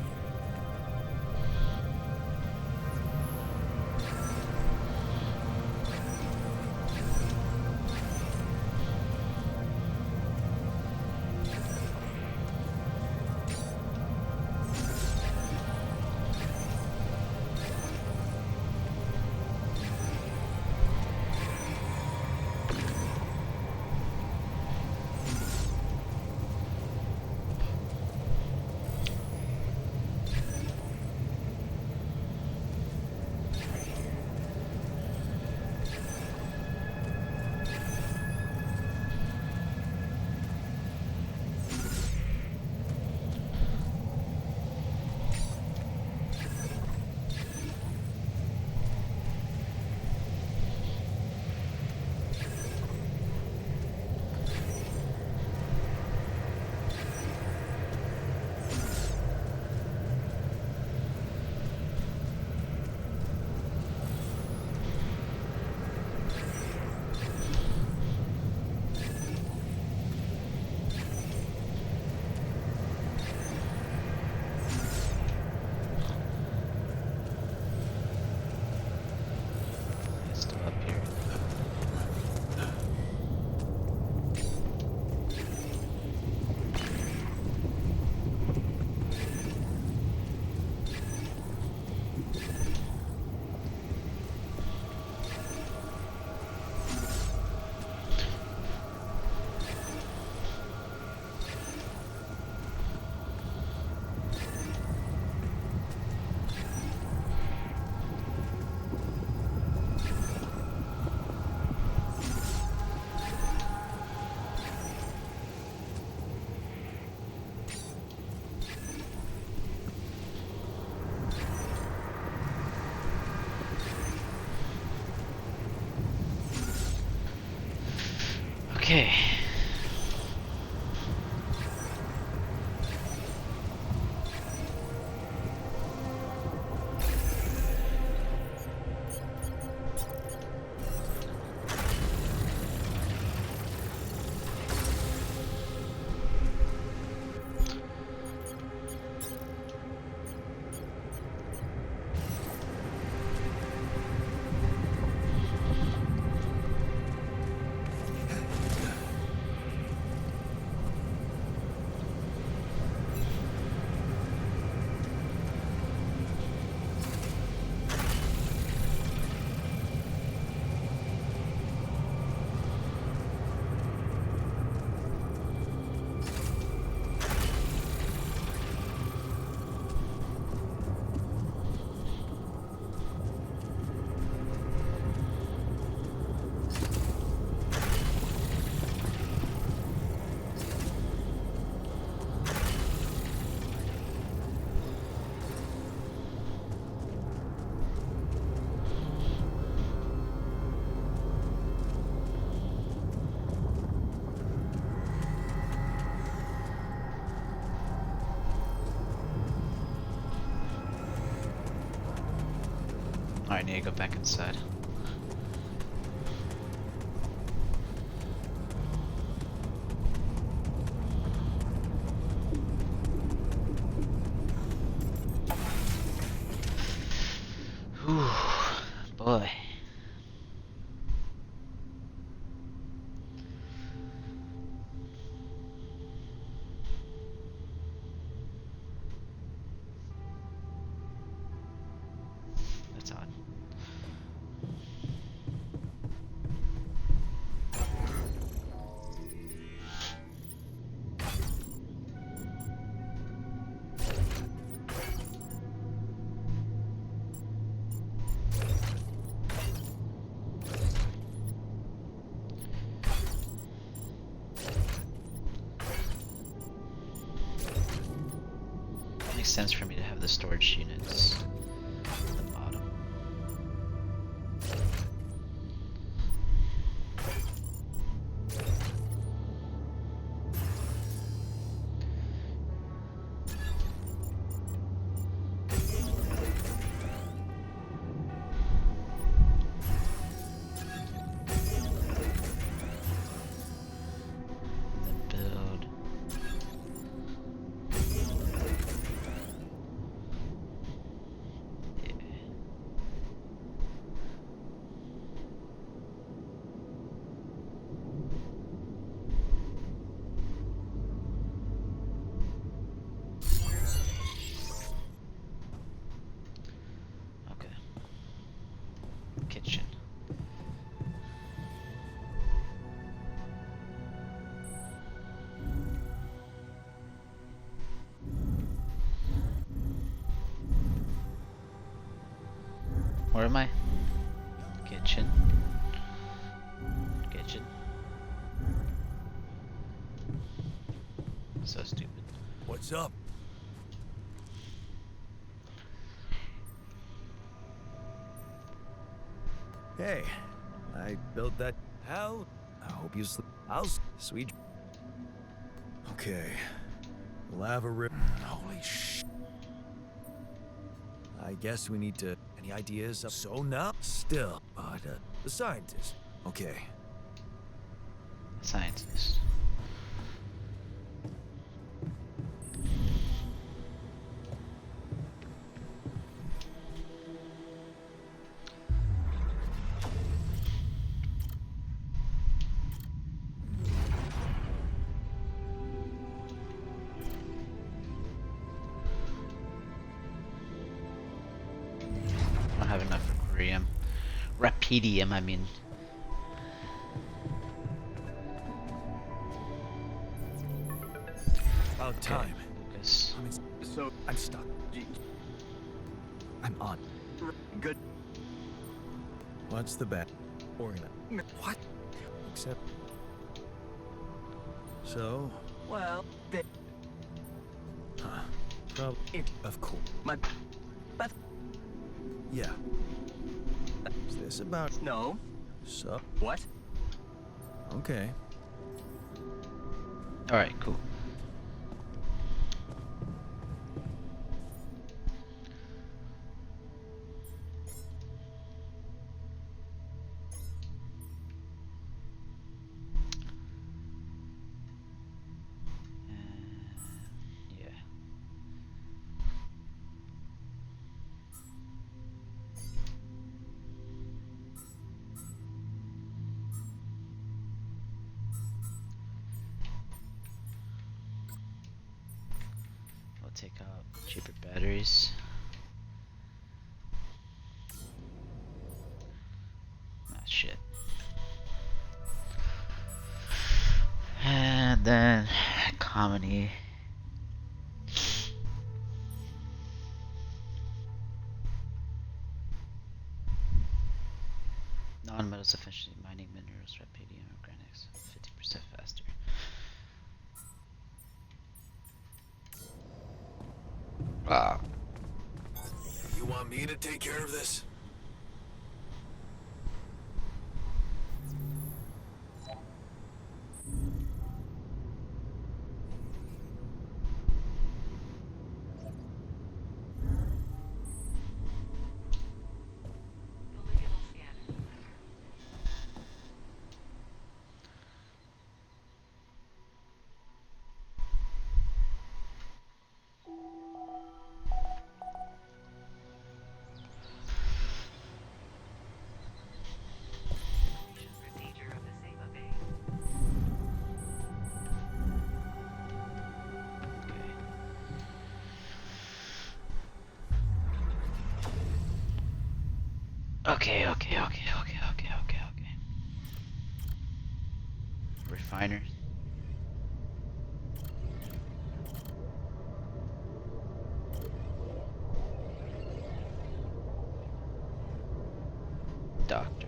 B: It's still up here. Okay.
A: need to go back inside. Whew, boy. That's odd. Makes sense for me to have the storage units at the bottom. Then build. Yeah. Okay. Kitchen. Where am I? Kitchen. Kitchen. So stupid.
B: What's up? Hey, I built that. How? I hope you sleep. Sweet. Okay. Lava rip. Holy sh. I guess we need to. Any ideas? So now, still, but the scientist. Okay.
A: Scientist. I don't have enough radium. Rapidium, I mean.
B: About time.
A: Lucas.
B: So I'm stuck. I'm on.
E: Good.
B: What's the bet? Organize.
E: What?
B: Except. So.
E: Well,
B: Huh. Probably.
E: It-
B: Of course.
E: my. But
B: Yeah. Is this about.
E: no.
B: So.
E: What?
B: Okay.
A: Alright, cool. Yeah. We'll take out cheaper batteries. Ah, shit. And then comedy. Non-metal sufficiency mining minerals, rapidium, or granites, 50% faster. Ah.
B: You want me to take care of this?
A: Okay. Refiner. Doctor.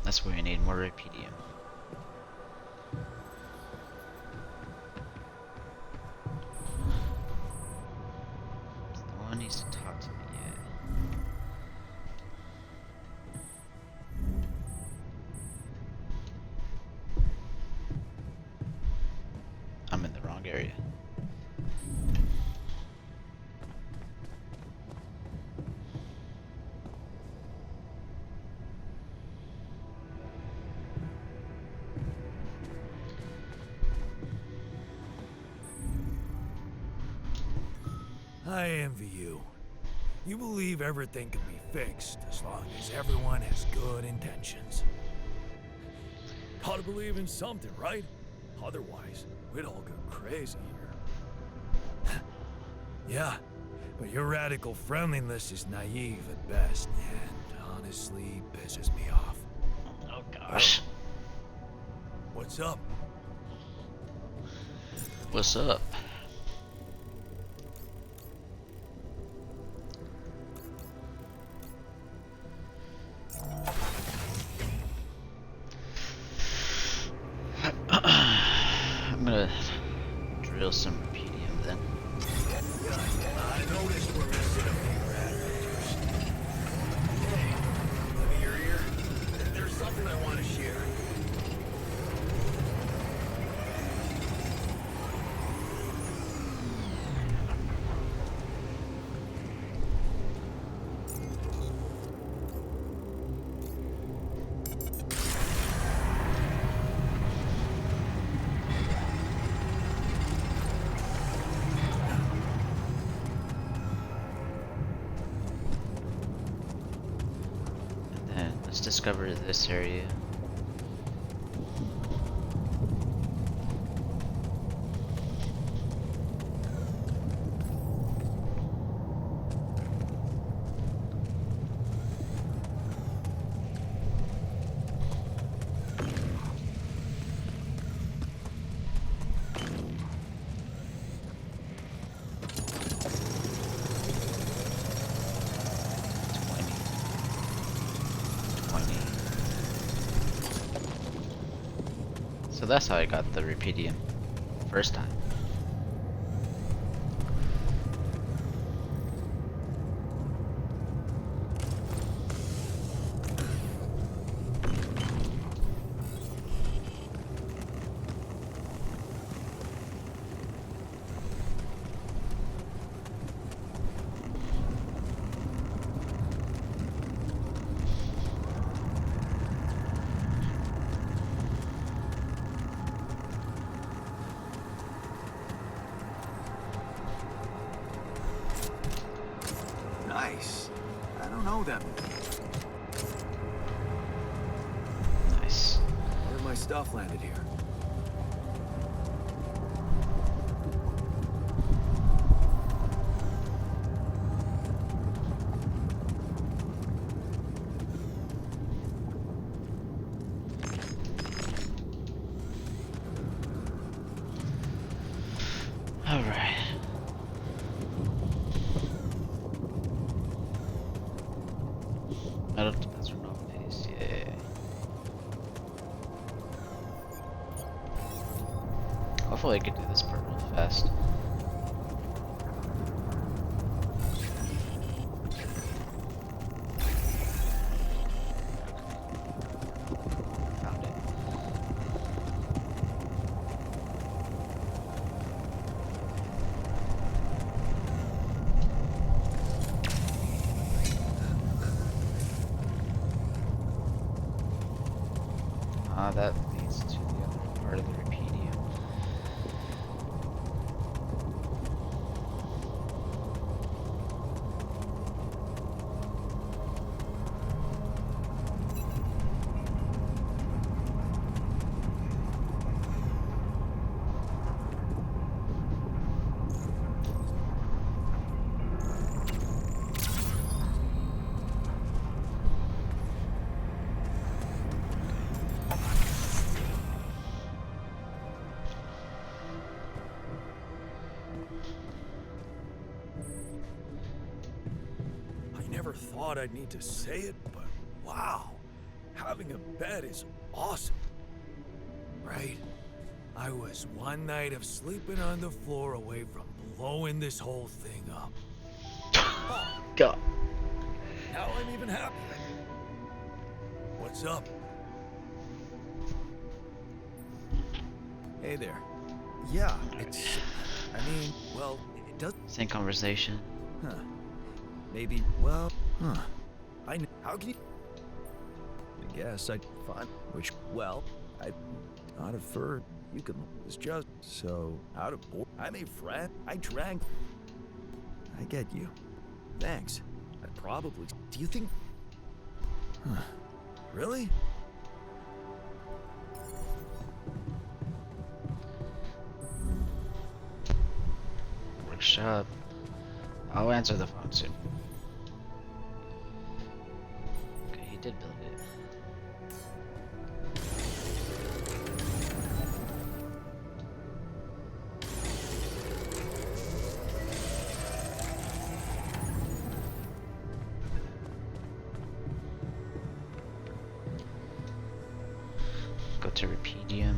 A: That's where we need more Rapidium. No one needs to talk to me yet. I'm in the wrong area.
B: I envy you. You believe everything can be fixed as long as everyone has good intentions. Gotta believe in something, right? Otherwise, we'd all go crazy here. Yeah, but your radical friendliness is naive at best, and honestly pisses me off.
A: Oh gosh.
B: What's up?
A: What's up? I'm gonna drill some Rapidium then.
B: I noticed we're missing a few radicals. Hey, let me your ear. There's something I want to share.
A: And then let's discover this area. So that's how I got the Rapidium first time.
E: Nice. I don't know them.
A: Nice.
E: Where my stuff landed here?
A: Alright. Metal dispenser no pace, yeah. Hopefully I can do this part real fast. Found it. That leads to the other part of the Rapidium.
B: thought I'd need to say it, but wow. Having a bed is awesome. Right? I was one night of sleeping on the floor away from blowing this whole thing up. Oh,
A: God.
B: now I'm even happier. What's up? Hey there. Yeah, it's... I mean, well, it does...
A: Same conversation.
B: Huh. Maybe, well... Huh. I know... How can you... I guess I'd find... Which, well, I... Not at first. You can... It's just... So, out of... I made friend. I drank... I get you. Thanks. I'd probably... Do you think... Huh. Really?
A: Workshop. I'll answer the phone soon. Okay, he did build it. Go to Repudium.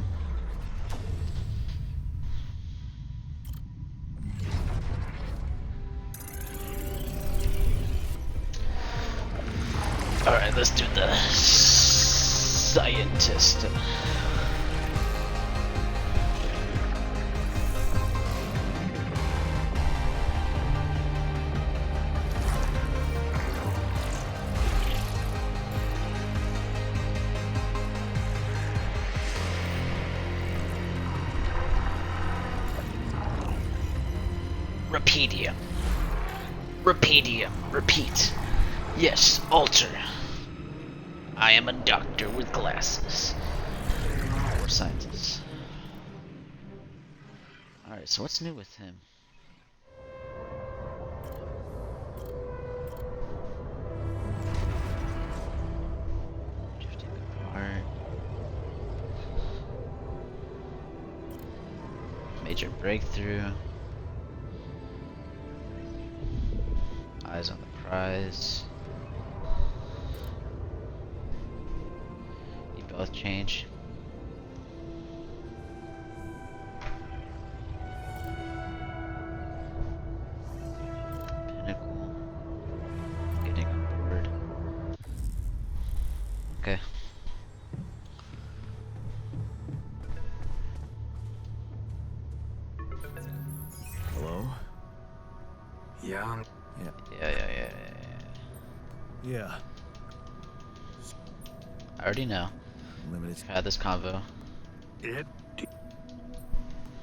A: Alright, let's do the scientist. Repudium. Repudium. Repeat. Yes, alter. I am a doctor with glasses. Or scientist. Alright, so what's new with him? Drifting apart. Major breakthrough. Eyes on the prize. You both change. Pinnacle. Getting on board. Okay.
B: Hello?
C: Jan,
B: Yeah.
A: I already know.
B: Limited.
A: I've had this convo.
C: it...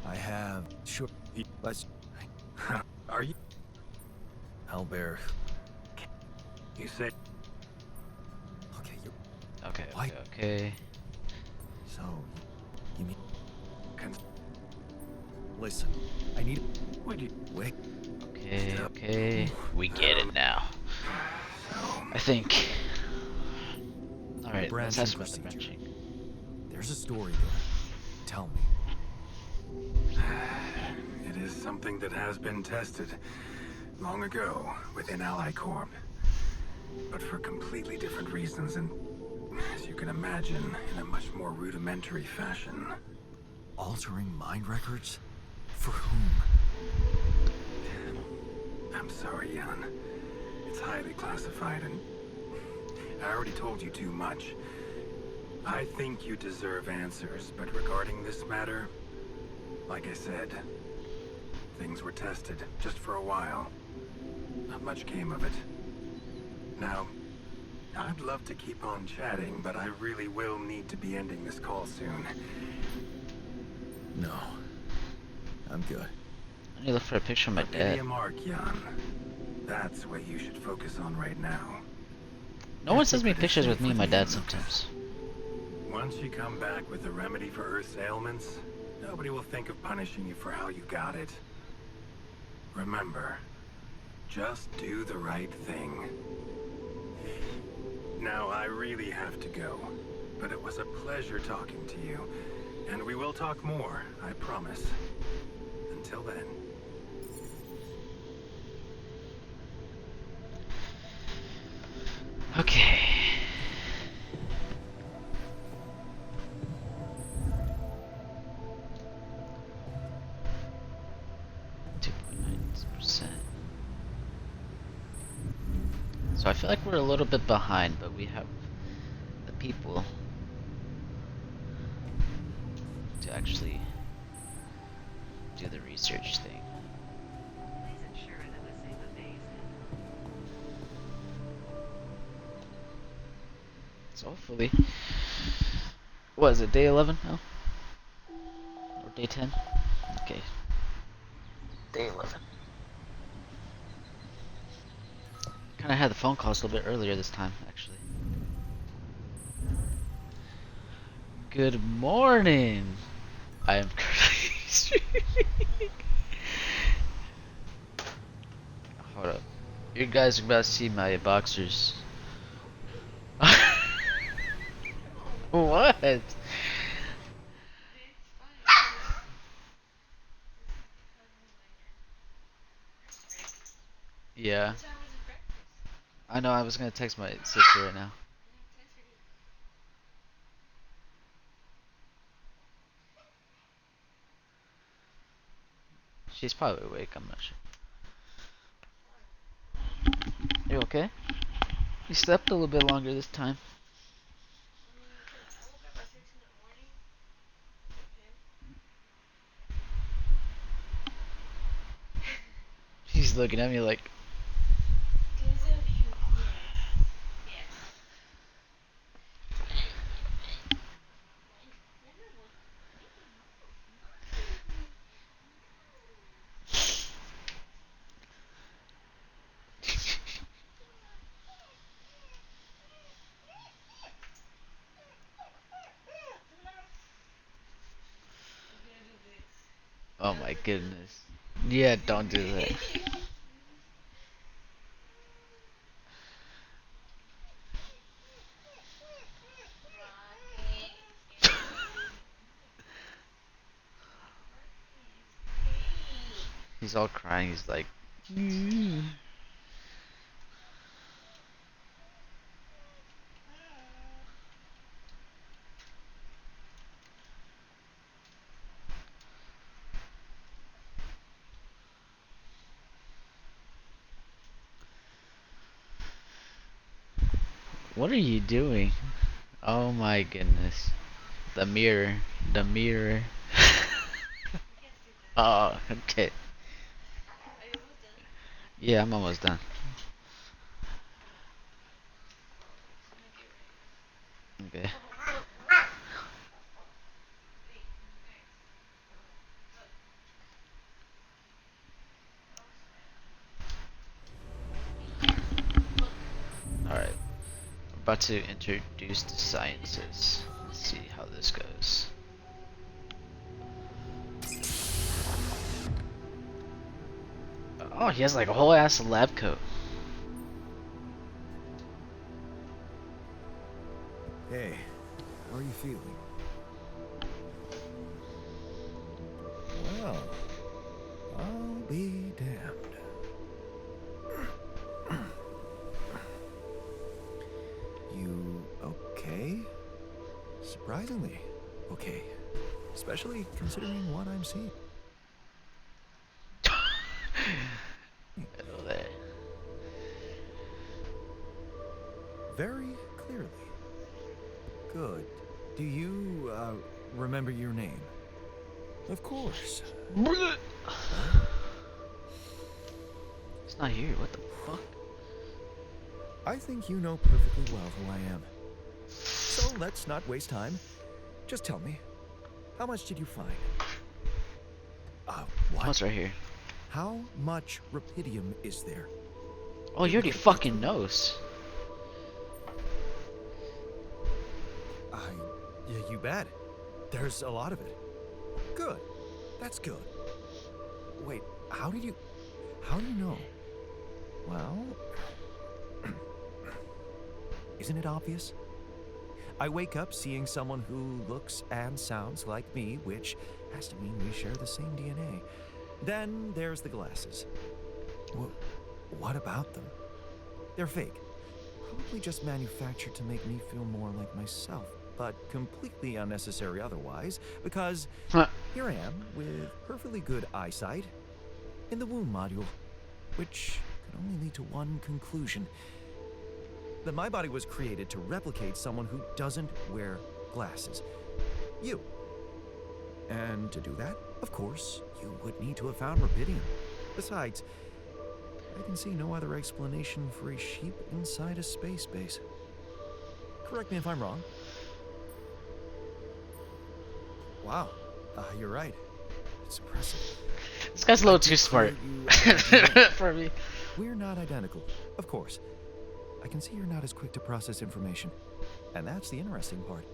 B: I have... Sure. Let's...
C: Are you...
B: Albert.
C: You say...
B: Okay, you...
A: Okay,
B: Why-
A: okay.
B: So... You mean...
C: Con-
B: Listen. I need...
C: Would you...
B: Wait.
A: Okay, okay. We get it now. I think. Alright, let's
B: Branching
A: ask about the
B: procedure.
A: branching.
B: There's a story there. Tell me.
C: It is something that has been tested long ago within Ally Corp. But for completely different reasons and, as you can imagine, in a much more rudimentary fashion.
B: Altering mind records? For whom?
C: I'm sorry, Jan. It's highly classified and I already told you too much. I think you deserve answers, but regarding this matter, like I said, things were tested just for a while. Not much came of it. Now, I'd love to keep on chatting, but I really will need to be ending this call soon.
B: No. I'm good.
A: I need to look for a picture of my
C: Give me
A: dad.
C: a mark, Jan. That's what you should focus on right now.
A: No one sends me pictures with me and my dad sometimes.
C: Once you come back with a remedy for Earth's ailments, nobody will think of punishing you for how you got it. Remember, just do the right thing. Now, I really have to go, but it was a pleasure talking to you, and we will talk more, I promise. Until then.
A: 6%. So I feel like we're a little bit behind, but we have the people to actually do the research thing. So hopefully, what is it, day 11 now? Or day 10? Okay, day 11. Kind of had the phone calls a little bit earlier this time, actually. Good morning! I am currently streaming. Hold up. You guys are about to see my boxers. What? Yeah. I know, I was gonna text my sister right now. She's probably awake, I'm not sure. You okay? You slept a little bit longer this time. She's looking at me like. Oh my goodness. Yeah, don't do that. He's all crying, he's like. What are you doing? Oh my goodness. The mirror. The mirror. Oh, okay. Yeah, I'm almost done. Okay. Alright. About to introduce the sciences. Let's see how this goes. Oh, he has like a whole ass lab coat.
B: Hey, how are you feeling? Well, I'll be damned. You okay? Surprisingly okay. Especially considering what I'm seeing.
A: Hello there.
B: Very clearly. Good. Do you, remember your name? Of course.
A: It's not here, what the fuck?
B: I think you know perfectly well who I am. So let's not waste time. Just tell me, how much did you find? What?
A: What's right here?
B: How much rupidium is there?
A: Oh, you already fucking knows.
B: Yeah, you bet. There's a lot of it. Good. That's good. Wait, how do you know? Well, isn't it obvious? I wake up seeing someone who looks and sounds like me, which has to mean we share the same DNA. Then there's the glasses. What about them? They're fake. Probably just manufactured to make me feel more like myself, but completely unnecessary otherwise, because here I am with perfectly good eyesight, in the wound module, which could only lead to one conclusion. That my body was created to replicate someone who doesn't wear glasses. You. And to do that, of course, you would need to have found rubidium. Besides, I can see no other explanation for a sheep inside a space base. Correct me if I'm wrong. Wow, you're right. It's impressive.
A: This guy's a little too smart for me.
B: We're not identical, of course. I can see you're not as quick to process information. And that's the interesting part.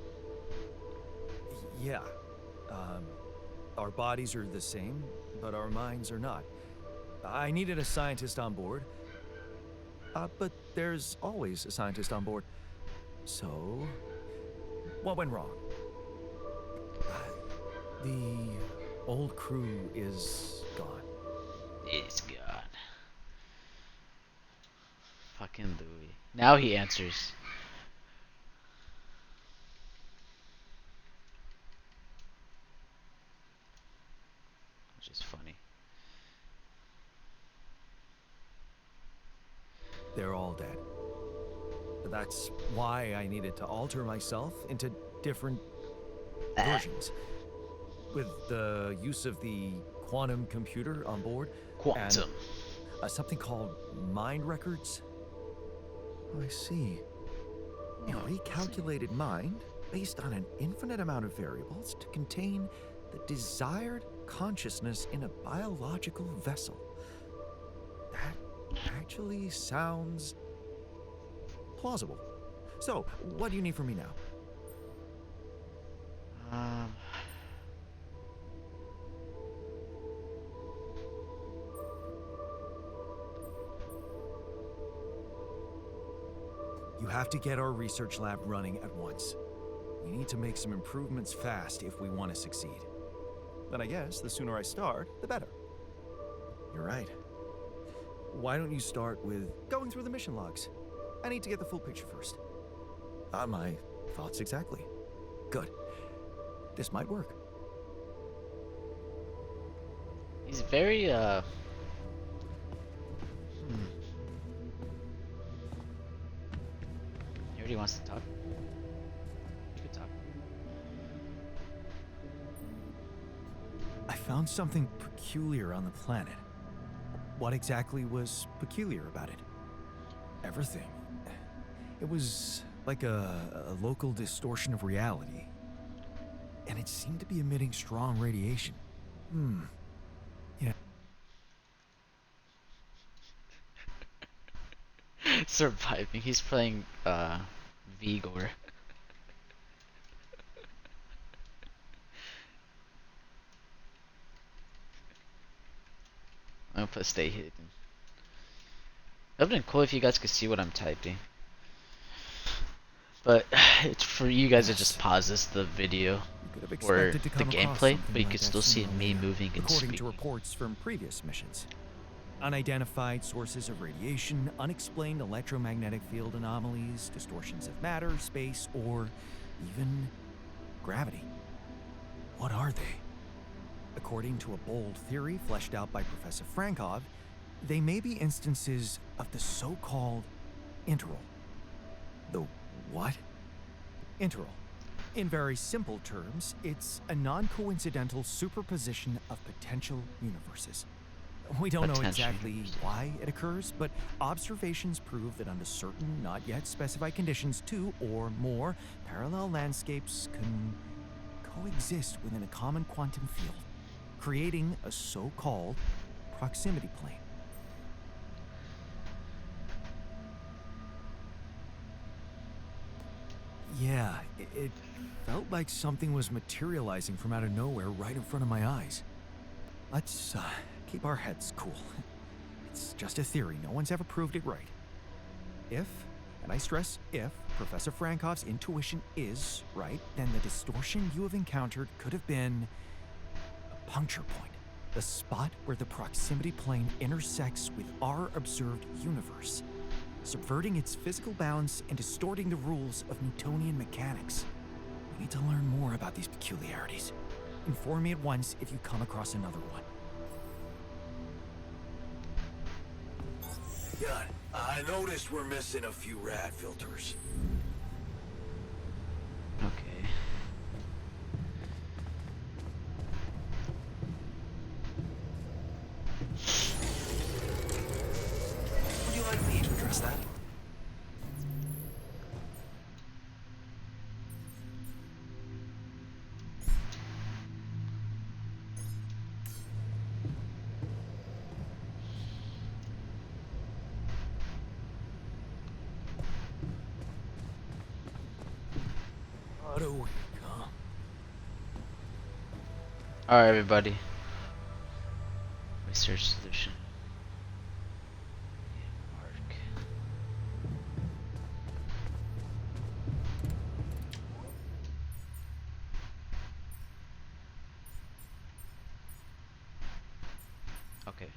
B: Yeah. Our bodies are the same, but our minds are not. I needed a scientist on board. But there's always a scientist on board. So, what went wrong? The old crew is gone.
A: It's gone. Fucking Louis. Now he answers. Which is funny.
B: They're all dead. That's why I needed to alter myself into different versions. With the use of the quantum computer on board.
A: Quantum.
B: And something called mind records. Oh, I see. A recalculated mind based on an infinite amount of variables to contain the desired consciousness in a biological vessel. That actually sounds plausible. So, what do you need from me now? You have to get our research lab running at once. We need to make some improvements fast if we want to succeed. Then I guess the sooner I start, the better. You're right. Why don't you start with going through the mission logs? I need to get the full picture first. My thoughts exactly. Good. This might work.
A: He's very, He already wants to talk. You could talk.
B: I found something peculiar on the planet. What exactly was peculiar about it? Everything. It was like a local distortion of reality. And it seemed to be emitting strong radiation. Yeah.
A: Surviving. He's playing, Vigor. I'm gonna put stay hidden. That would've been cool if you guys could see what I'm typing. But it's for you guys to just pause the video or the gameplay, but you could still see me moving and
B: according to
A: speaking.
B: reports from previous missions. Unidentified sources of radiation, unexplained electromagnetic field anomalies, distortions of matter, space, or even gravity. What are they? According to a bold theory fleshed out by Professor Frankov, they may be instances of the so-called interval. The what? Interval. In very simple terms, it's a non-coincidental superposition of potential universes. We don't know exactly why it occurs, but observations prove that under certain, not yet specified conditions, two or more parallel landscapes can coexist within a common quantum field, creating a so-called proximity plane. Yeah, it felt like something was materializing from out of nowhere right in front of my eyes. Let's keep our heads cool. It's just a theory. No one's ever proved it right. If, and I stress if, Professor Frankov's intuition is right, then the distortion you have encountered could have been a puncture point. The spot where the proximity plane intersects with our observed universe, subverting its physical balance and distorting the rules of Newtonian mechanics. We need to learn more about these peculiarities. Inform me at once if you come across another one.
E: Yeah, I noticed we're missing a few rad filters.
A: Okay.
E: Would you like me to address that?
B: Auto weak, huh?
A: Alright, everybody. Research solution. Arc. Okay.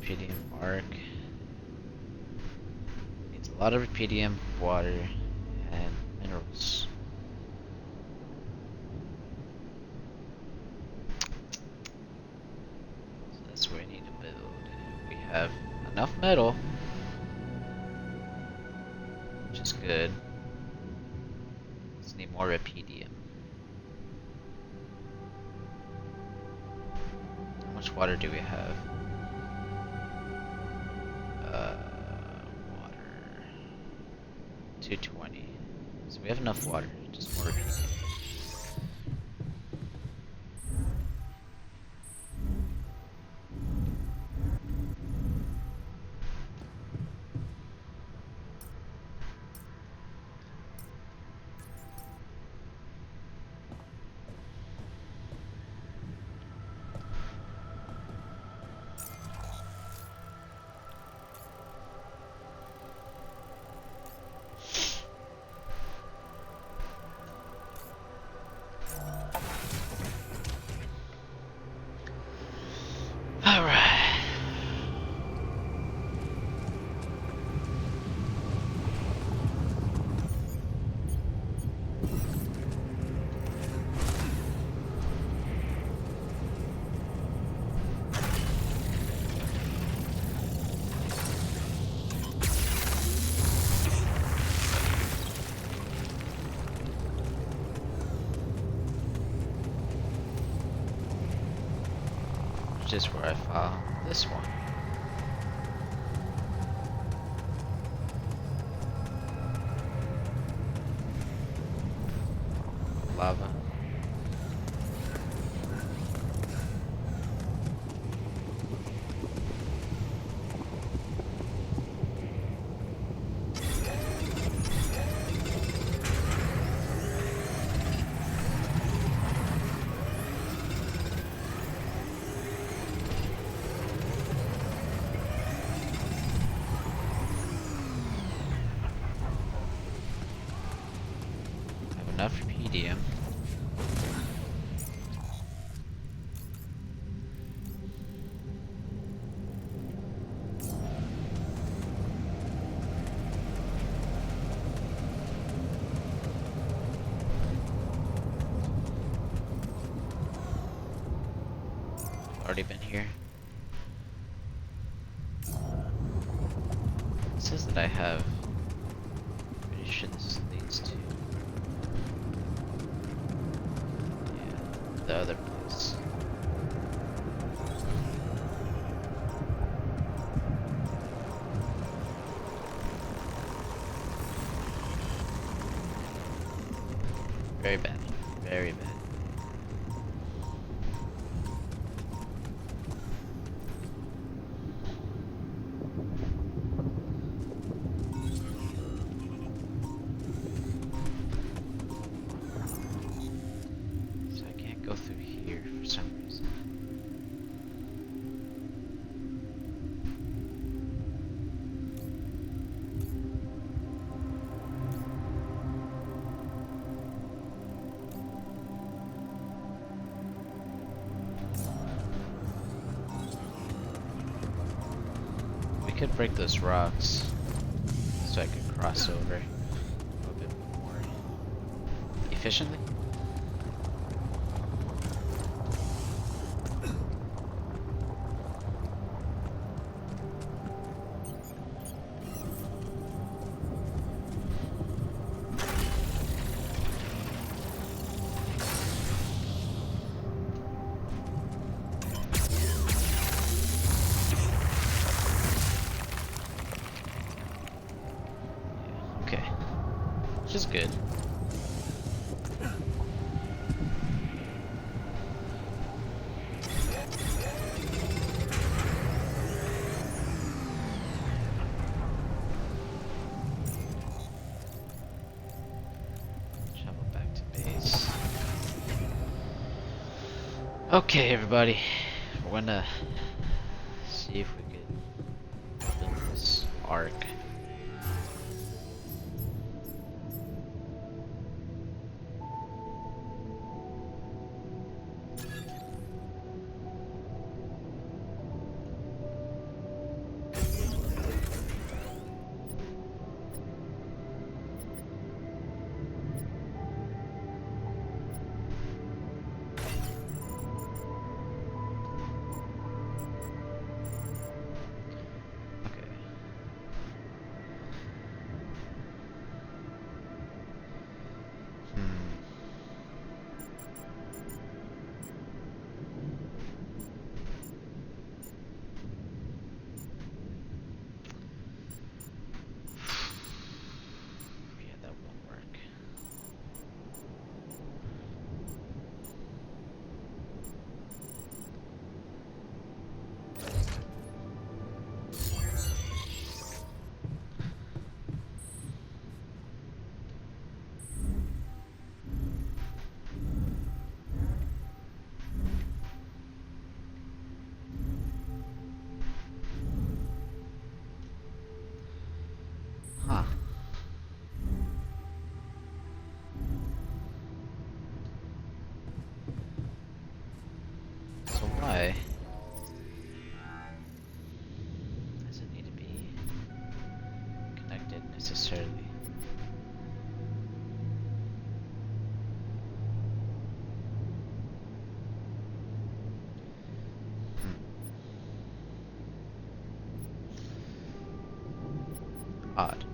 A: Rubidium arc. Needs a lot of rubidium, water, and minerals. So that's where I need to build. We have enough metal, which is good. Just need more rubidium. How much water do we have? Water. 220. So we have enough water, just more rubidium. Alright. Which is where I found this one. Lava. I have enough rubidium. Already been here. It says that I have. Pretty sure this leads to. Yeah, the other place. Very bad. Very bad. So I can't go through here for some reason. could break those rocks so I could cross over a little bit more efficiently. Okay, which is good. Travel back to base. Okay, everybody, we're gonna see if we can build this arc. Okay. Hmm. Yeah, that won't work. Huh. So why does it need to be connected necessarily? Hmm. Odd.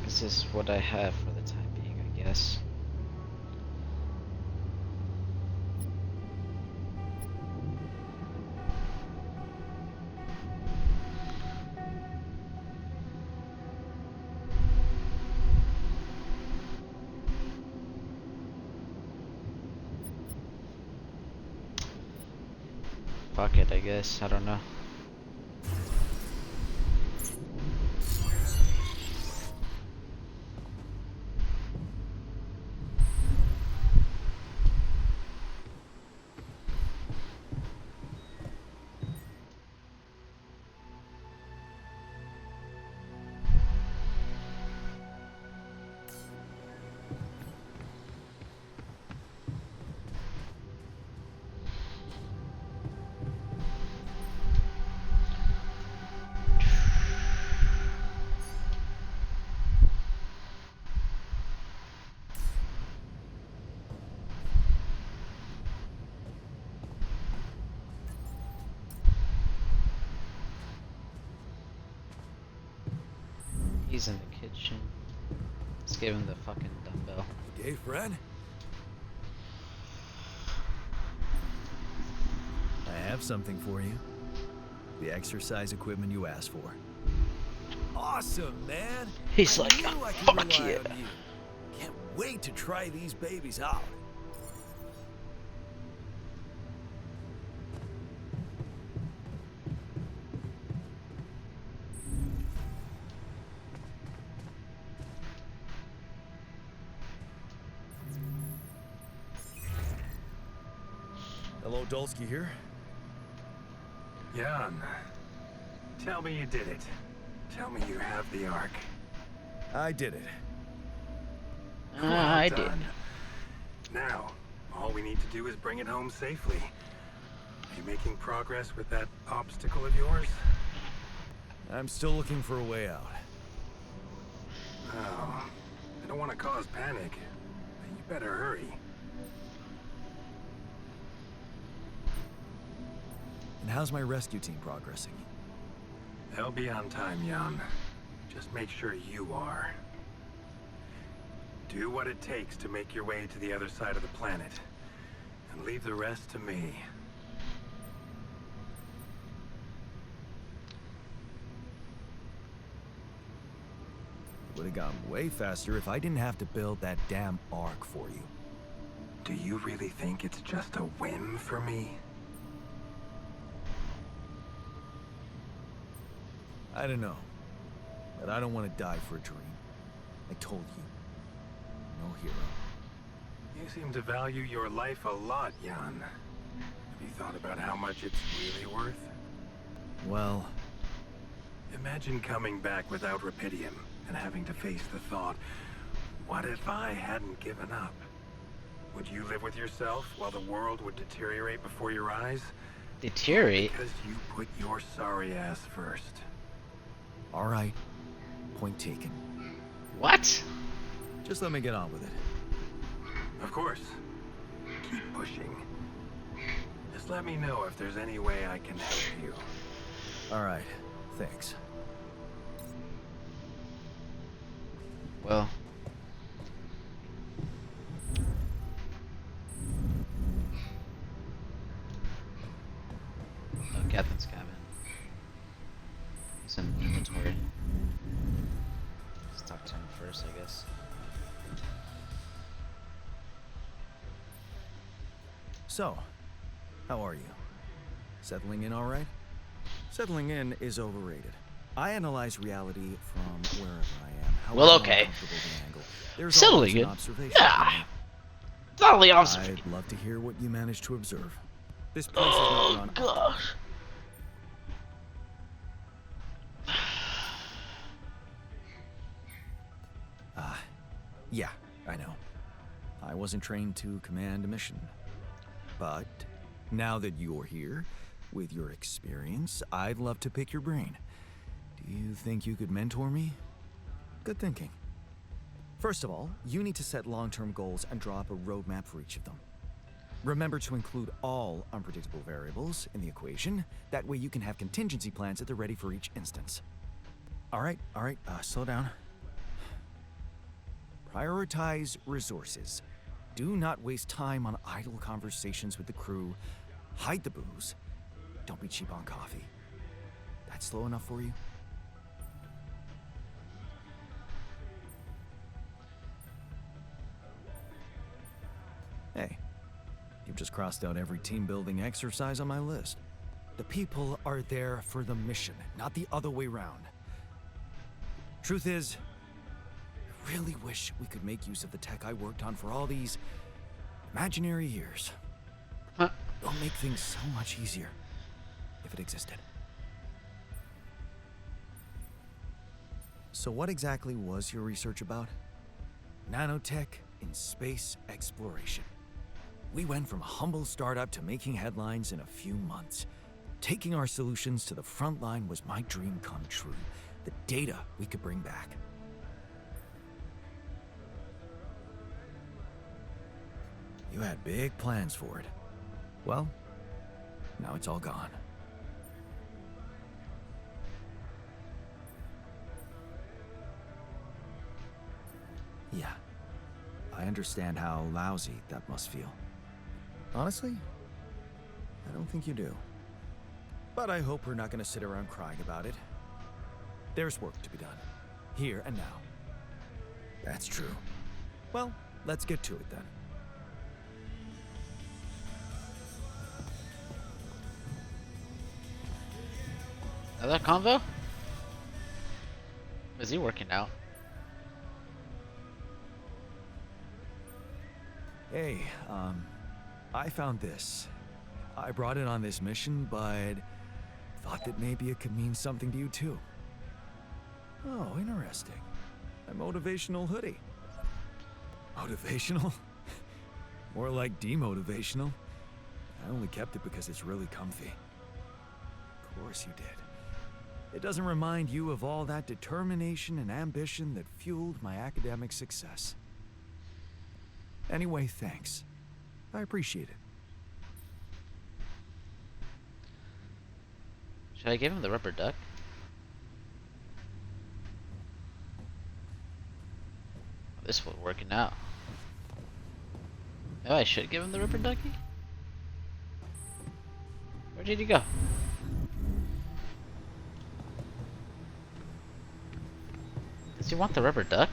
A: This is what I have for the time being, I guess. Fuck it, I guess. I don't know. He's in the kitchen. Let's give him the fucking dumbbell.
B: Hey, friend. I have something for you. The exercise equipment you asked for. Awesome, man.
A: He's
B: I
A: like,
B: knew I could
A: fuck
B: rely
A: yeah.
B: on you. Can't wait to try these babies out. Hello, Dulski here.
C: Jan, tell me you did it. Tell me you have the Ark.
B: I did it.
C: Well
A: I did.
C: done. Now, all we need to do is bring it home safely. Are you making progress with that obstacle of yours?
B: I'm still looking for a way out.
C: Oh, I don't want to cause panic. You better hurry.
B: And how's my rescue team progressing?
C: They'll be on time, Jan. Just make sure you are. Do what it takes to make your way to the other side of the planet. And leave the rest to me.
B: Would have gone way faster if I didn't have to build that damn ark for you.
C: Do you really think it's just a whim for me?
B: I don't know. But I don't want to die for a dream. I told you. No hero.
C: You seem to value your life a lot, Jan. Have you thought about how much it's really worth?
B: Well,
C: Imagine coming back without Rapidium and having to face the thought, what if I hadn't given up? Would you live with yourself while the world would deteriorate before your eyes?
A: Deteriorate?
C: Because you put your sorry ass first.
B: alright. Point taken.
A: What?
B: Just let me get on with it.
C: Of course. Keep pushing. Just let me know if there's any way I can help you.
B: Alright. Thanks.
A: Well. Oh, Captain's cabin. It's in inventory. Let's talk to him first, I guess.
B: So, how are you? Settling in alright? Settling in is overrated. I analyze reality from wherever I am. However
A: Well, okay.
B: uncomfortable the angle. There's
A: Settling
B: always an
A: in?
B: observation
A: Yeah.
B: for me.
A: Totally awesome.
B: I'd love to hear what you managed to observe. This place is not run.
A: Gosh.
B: Yeah, I know. I wasn't trained to command a mission. But now that you're here, with your experience, I'd love to pick your brain. Do you think you could mentor me? Good thinking. First of all, you need to set long-term goals and draw up a roadmap for each of them. Remember to include all unpredictable variables in the equation. That way you can have contingency plans at the ready for each instance. All right, slow down. Prioritize resources. Do not waste time on idle conversations with the crew. Hide the booze. Don't be cheap on coffee. That's slow enough for you? Hey, you've just crossed out every team-building exercise on my list. The people are there for the mission, not the other way round. Truth is, I really wish we could make use of the tech I worked on for all these imaginary years.
A: Huh?
B: It would make things so much easier if it existed. So what exactly was your research about? Nanotech in space exploration. We went from a humble startup to making headlines in a few months. Taking our solutions to the front line was my dream come true. The data we could bring back. You had big plans for it. Well, now it's all gone. Yeah, I understand how lousy that must feel. Honestly, I don't think you do. But I hope we're not going to sit around crying about it. There's work to be done, here and now. That's true. Well, let's get to it then.
A: Another convo? Is he working out?
B: Hey, I found this. I brought it on this mission, but thought that maybe it could mean something to you too. Oh, interesting. A motivational hoodie. Motivational? More like demotivational. I only kept it because it's really comfy. Of course you did. It doesn't remind you of all that determination and ambition that fueled my academic success. Anyway, thanks. I appreciate it.
A: Should I give him the rubber duck? This was working out. Oh, I should give him the rubber ducky? Where did he go? Does he want the rubber duck?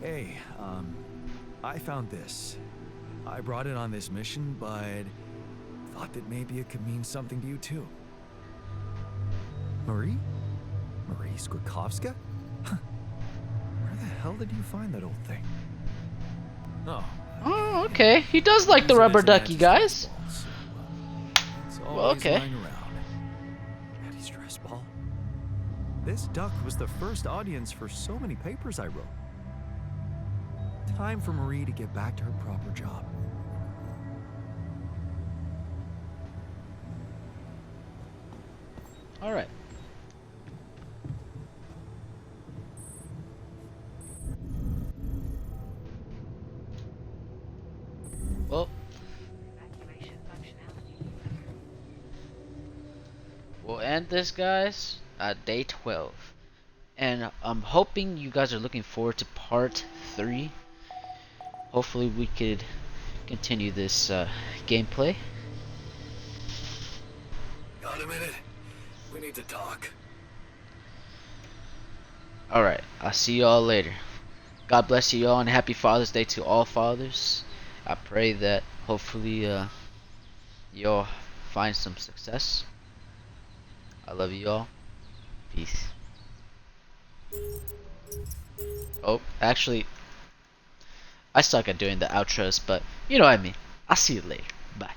B: Hey, I found this. I brought it on this mission, but thought that maybe it could mean something to you too. Marie? Marie Skwikovska? Where the hell did you find that old thing? Oh.
A: Oh, okay. He does like the rubber ducky, guys.
B: It's
A: Well,
B: always
A: okay.
B: lying around. Anti-stress ball. This duck was the first audience for so many papers I wrote. Time for Marie to get back to her proper job.
A: Alright. Well, we'll end this, guys, at day 12. And I'm hoping you guys are looking forward to part 3. Hopefully we could continue this gameplay.
E: Got a minute? We need to talk.
A: Alright, I'll see y'all later. God bless you all and happy Father's Day to all fathers. I pray that hopefully y'all find some success. I love you all. Peace. Oh, actually, I suck at doing the outros, but you know what I mean. I'll see you later. Bye.